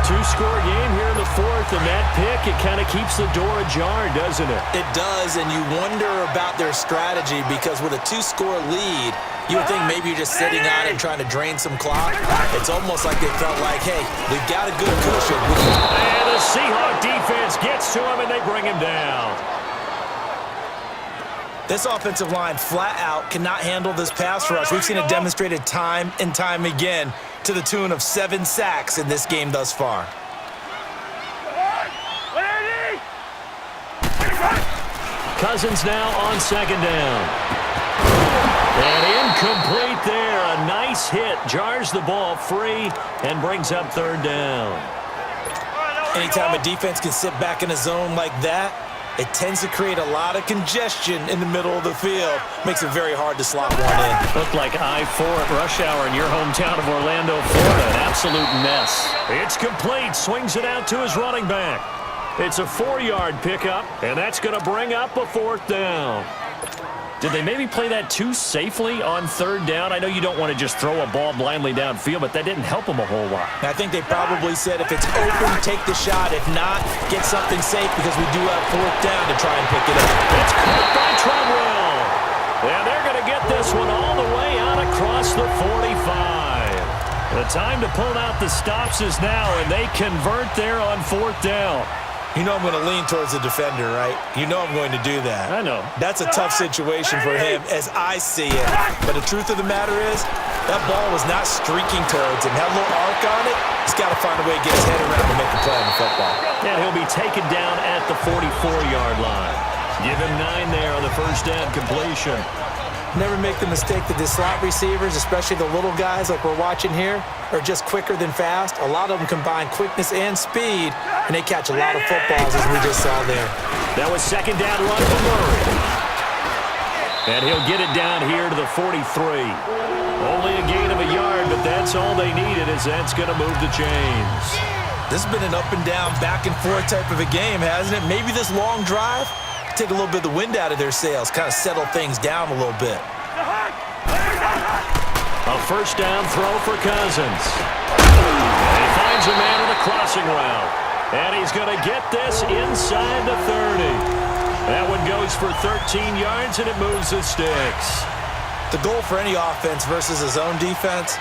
S2: Two-score game here in the fourth, and that pick, it kind of keeps the door ajar, doesn't it?
S3: It does, and you wonder about their strategy because with a two-score lead, you would think maybe you're just sitting on it and trying to drain some clock. It's almost like they felt like, hey, we've got a good cushion.
S2: And the Seahawks defense gets to him, and they bring him down.
S3: This offensive line flat out cannot handle this pass rush. We've seen it demonstrated time and time again to the tune of 7 sacks in this game thus far.
S2: Cousins now on second down. And incomplete there. A nice hit. Jars the ball free and brings up third down.
S3: Anytime a defense can sit back in a zone like that, it tends to create a lot of congestion in the middle of the field. Makes it very hard to slot one in.
S2: Looked like I-4 at rush hour in your hometown of Orlando, Florida. An absolute mess. It's complete. Swings it out to his running back. It's a 4-yard pickup, and that's going to bring up a fourth down. Did they maybe play that too safely on third down? I know you don't want to just throw a ball blindly downfield, but that didn't help them a whole lot.
S3: I think they probably said if it's open, take the shot. If not, get something safe because we do have fourth down to try and pick it up.
S2: It's caught by Treadwell. And they're going to get this one all the way out across the 45. The time to pull out the stops is now, and they convert there on fourth down.
S3: You know I'm going to lean towards the defender, right? You know I'm going to do that.
S2: I know.
S3: That's a tough situation for him as I see it. But the truth of the matter is, that ball was not streaking towards him. Had a little arc on it. He's got to find a way to get his head around to make a play on the football.
S2: And he'll be taken down at the 44-yard line. Give him 9 there on the first down completion.
S3: Never make the mistake that the slot receivers, especially the little guys like we're watching here, are just quicker than fast. A lot of them combine quickness and speed, and they catch a lot of footballs, as we just saw there.
S2: That was second down run for Murray. And he'll get it down here to the 43. Only a gain of a yard, but that's all they needed, as that's going to move the chains.
S3: This has been an up-and-down, back-and-forth type of a game, hasn't it? Maybe this long drive take a little bit of the wind out of their sails, kind of settle things down a little bit.
S2: A first down throw for Cousins. And he finds a man on the crossing route. And he's going to get this inside the 30. That one goes for 13 yards, and it moves the sticks.
S3: The goal for any offense versus a zone defense,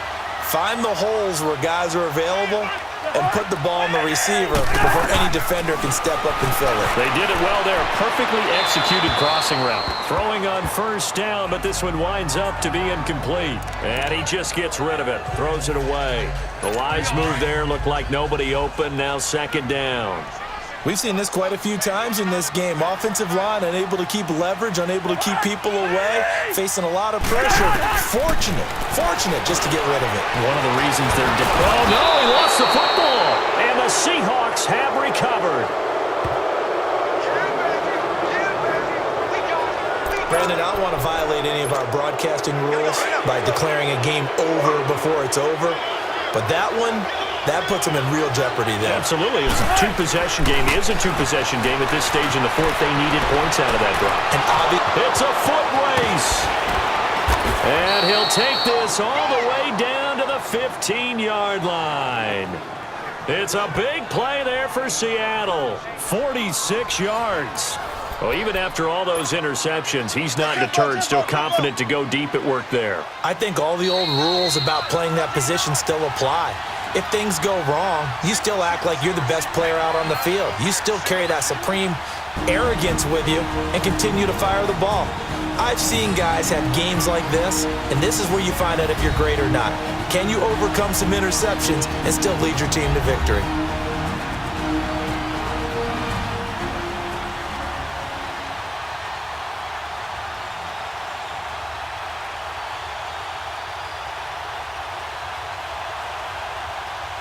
S3: find the holes where guys are available and put the ball on the receiver before any defender can step up and fill it.
S2: They did it well there. Perfectly executed crossing route. Throwing on first down, but this one winds up to be incomplete. And he just gets rid of it. Throws it away. The wise move there looked like nobody open. Now second down.
S3: We've seen this quite a few times in this game. Offensive line unable to keep leverage, unable to keep people away, facing a lot of pressure. Fortunate just to get rid of it.
S2: One of the reasons they're oh no, he lost the football. And the Seahawks have recovered.
S3: Brandon, I don't want to violate any of our broadcasting rules by declaring a game over before it's over, but that one, that puts them in real jeopardy there.
S2: Absolutely. It was a two-possession game. It is a two-possession game at this stage in the fourth. They needed points out of that drive.
S3: And
S2: it's a foot race. And he'll take this all the way down to the 15-yard line. It's a big play there for Seattle. 46 yards. Well, even after all those interceptions, he's not deterred, still confident to go deep at work there.
S3: I think all the old rules about playing that position still apply. if things go wrong, you still act like you're the best player out on the field. You still carry that supreme arrogance with you and continue to fire the ball. I've seen guys have games like this, and this is where you find out if you're great or not. Can you overcome some interceptions and still lead your team to victory?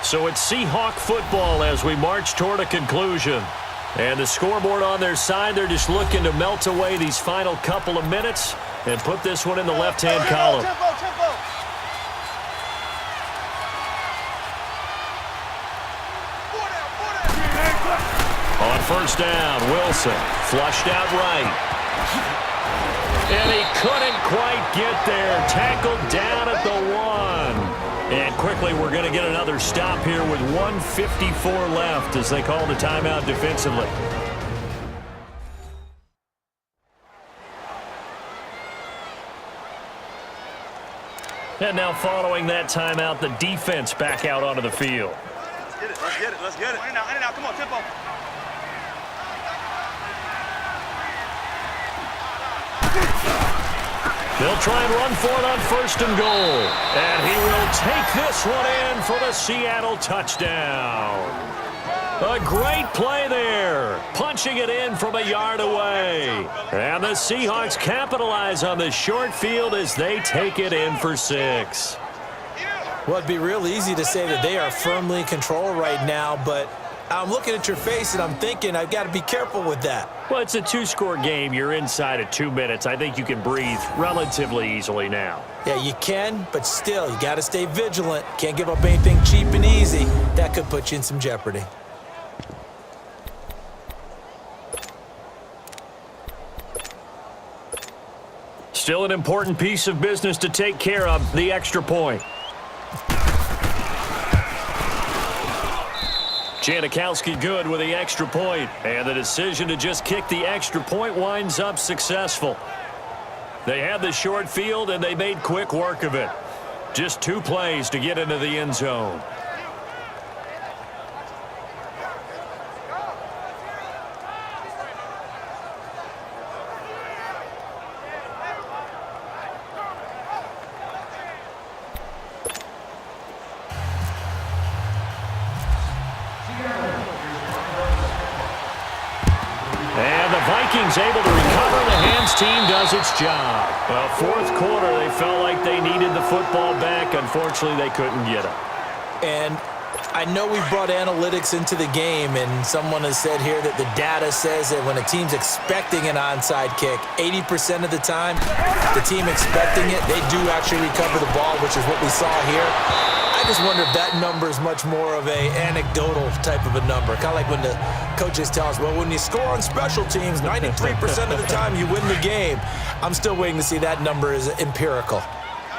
S2: So it's Seahawk football as we march toward a conclusion. And the scoreboard on their side, they're just looking to melt away these final couple of minutes and put this one in the left-hand column.
S7: Tempo.
S2: On first down, Wilson flushed out right. And he couldn't quite get there. Tackled down at the 1. And quickly, we're going to get another stop here with 1:54 left as they call the timeout defensively. And now following that timeout, the defense back out onto the field.
S7: Let's get it. In and out. Come on, tempo.
S2: They'll try and run for it on first and goal. And he will take this one in for the Seattle touchdown. A great play there. Punching it in from a yard away. And the Seahawks capitalize on the short field as they take it in for 6.
S3: Well, it'd be real easy to say that they are firmly in control right now, but I'm looking at your face and I'm thinking I've got to be careful with that.
S2: Well, it's a 2-score game. You're inside of 2 minutes. I think you can breathe relatively easily now.
S3: Yeah, you can, but still, you got to stay vigilant. Can't give up anything cheap and easy. That could put you in some jeopardy.
S2: Still an important piece of business to take care of, the extra point. Janikowski good with the extra point, and the decision to just kick the extra point winds up successful. They had the short field, and they made quick work of it. Just 2 plays to get into the end zone. And the Vikings able to recover. The hands team does its job. Well, fourth quarter, they felt like they needed the football back. Unfortunately, they couldn't get it.
S3: And I know we brought analytics into the game, and someone has said here that the data says that when a team's expecting an onside kick, 80% of the time, the team expecting it, they do actually recover the ball, which is what we saw here. I just wonder if that number is much more of a anecdotal type of a number. Kind of like when the coaches tell us, well, when you score on special teams, 93% of the time you win the game. I'm still waiting to see that number is empirical.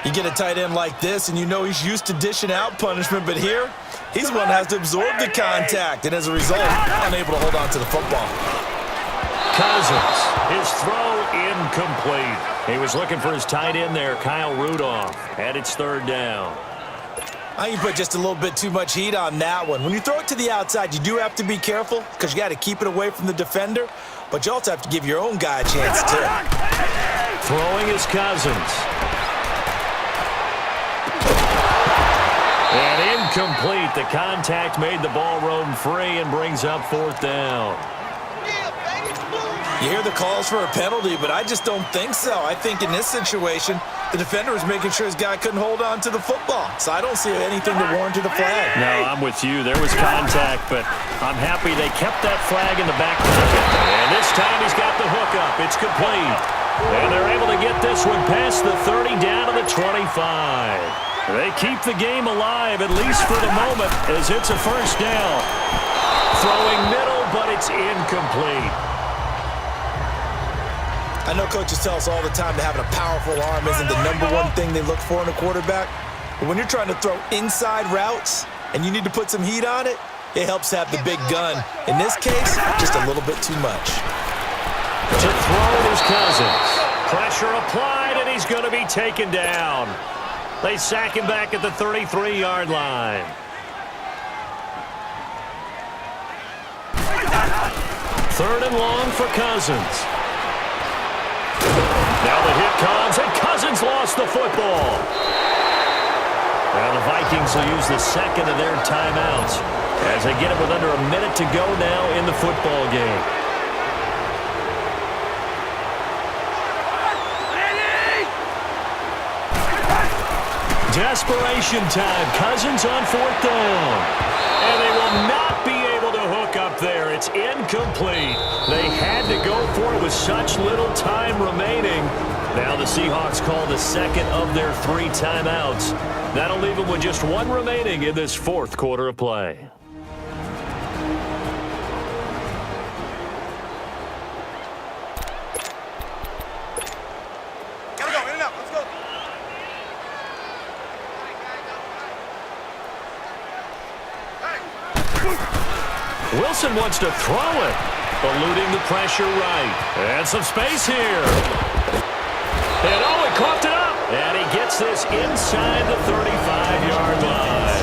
S3: You get a tight end like this, and you know he's used to dishing out punishment, but here, he's the one that has to absorb the contact, and as a result, unable to hold on to the football.
S2: Cousins, his throw incomplete. He was looking for his tight end there, Kyle Rudolph, and it's third down.
S3: I think you put just a little bit too much heat on that one. When you throw it to the outside, you do have to be careful because you got to keep it away from the defender, but you also have to give your own guy a chance too.
S2: Throwing is Cousins. And incomplete. The contact made the ball roam free and brings up fourth down.
S3: You hear the calls for a penalty, but I just don't think so. I think in this situation, the defender was making sure his guy couldn't hold on to the football. So I don't see anything to warrant the flag.
S2: No, I'm with you. There was contact, but I'm happy they kept that flag in the back pocket. And this time he's got the hook up. It's complete. And they're able to get this one past the 30 down to the 25. They keep the game alive, at least for the moment, as it's a first down. Throwing middle, but it's incomplete.
S3: I know coaches tell us all the time that having a powerful arm isn't the number one thing they look for in a quarterback. But when you're trying to throw inside routes and you need to put some heat on it, it helps to have the big gun. In this case, just a little bit too much.
S2: To throw is Cousins. Pressure applied, and he's going to be taken down. They sack him back at the 33-yard line. 3rd and long for Cousins. Now the hit comes, and Cousins lost the football. Now the Vikings will use the second of their timeouts as they get it with under a minute to go now in the football game. Desperation time. Cousins on 4th down. And they will not be able to hook up there. It's incomplete. They had to go for it with such little time remaining. Now the Seahawks call the second of their 3 timeouts. That'll leave them with just 1 remaining in this 4th quarter of play.
S7: Gotta go, in and out, let's go.
S2: Wilson wants to throw it, eluding the pressure right. And some space here. And oh, he coughed it up. And he gets this inside the 35-yard line.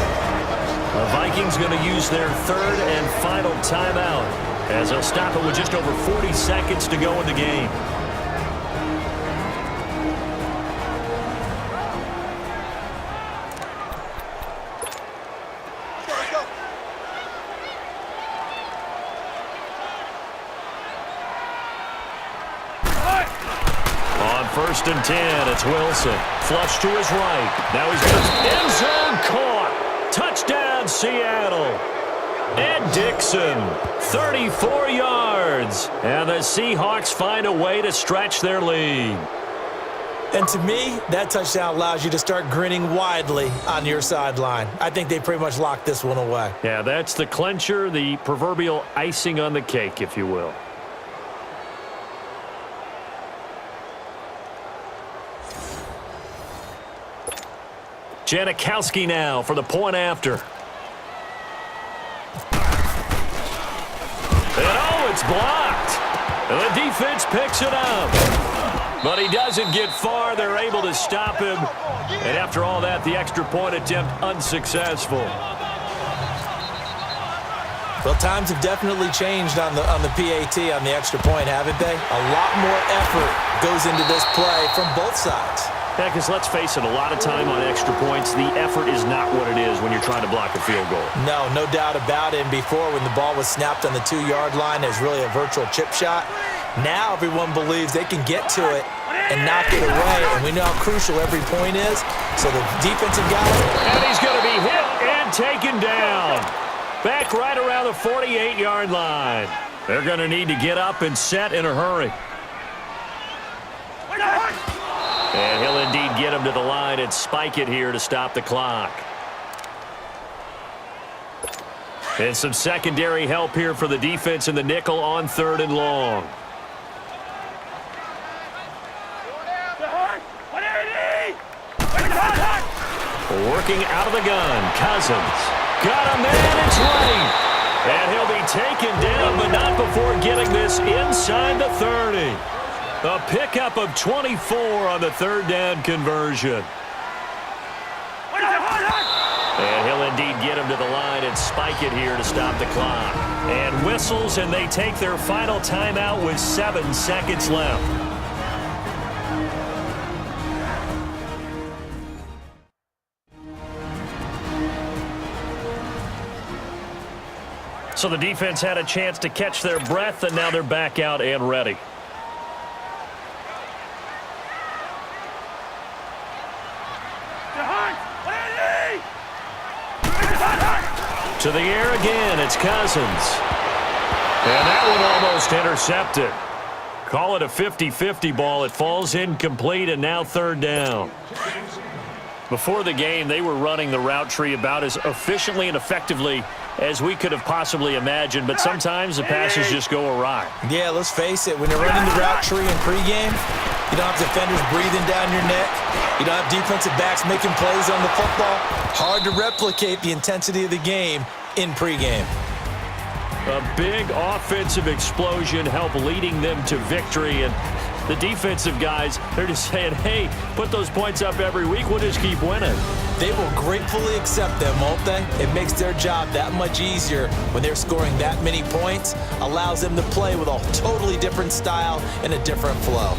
S2: The Vikings going to use their 3rd and final timeout as they'll stop it with just over 40 seconds to go in the game. On 1st and 10, it's Wilson. Flush to his right. Now he's got end zone caught. Touchdown, Seattle. Ed Dixon, 34 yards. And the Seahawks find a way to stretch their lead.
S3: And to me, that touchdown allows you to start grinning widely on your sideline. I think they pretty much locked this one away.
S2: Yeah, that's the clincher, the proverbial icing on the cake, if you will. Janikowski now for the point after. And oh, it's blocked. And the defense picks it up. But he doesn't get far. They're able to stop him. And after all that, the extra point attempt unsuccessful.
S3: Well, times have definitely changed on the PAT, on the extra point, haven't they? A lot more effort goes into this play from both sides.
S2: Yeah, because let's face it, a lot of time on extra points, the effort is not what it is when you're trying to block a field goal.
S3: No doubt about it. And before, when the ball was snapped on the 2-yard line, it was really a virtual chip shot. Now everyone believes they can get to it and knock it away, and we know how crucial every point is. So the defensive guy...
S2: And he's going to be hit and taken down. Back right around the 48-yard line. They're going to need to get up and set in a hurry. And he'll indeed get him to the line and spike it here to stop the clock. And some secondary help here for the defense in the nickel on 3rd and long. Working out of the gun, Cousins. Got him there, it's right. And he'll be taken down, but not before getting this inside the 30. A pickup of 24 on the 3rd down conversion. And he'll indeed get him to the line and spike it here to stop the clock. And whistles, and they take their final timeout with 7 seconds left. So the defense had a chance to catch their breath, and now they're back out and ready. To the air again, it's Cousins. And that one almost intercepted. Call it a 50-50 ball. It falls incomplete, and now 3rd down. Before the game, they were running the route tree about as efficiently and effectively as we could have possibly imagined, but sometimes the passes just go awry.
S3: Yeah, let's face it, when you're running the route tree in pregame, you don't have defenders breathing down your neck. You don't have defensive backs making plays on the football. Hard to replicate the intensity of the game in pregame.
S2: A big offensive explosion helped leading them to victory, and the defensive guys, they're just saying, hey, put those points up every week, we'll just keep winning.
S3: They will gratefully accept them, won't they? It makes their job that much easier when they're scoring that many points, allows them to play with a totally different style and a different flow.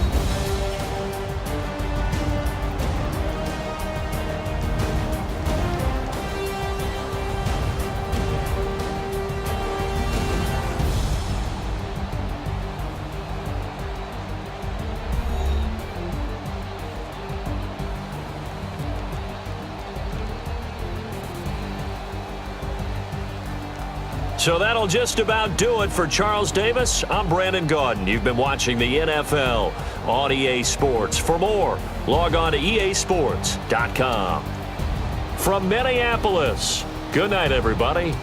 S2: So that'll just about do it for Charles Davis. I'm Brandon Gaudin. You've been watching the NFL on EA Sports. For more, log on to easports.com. From Minneapolis, good night, everybody.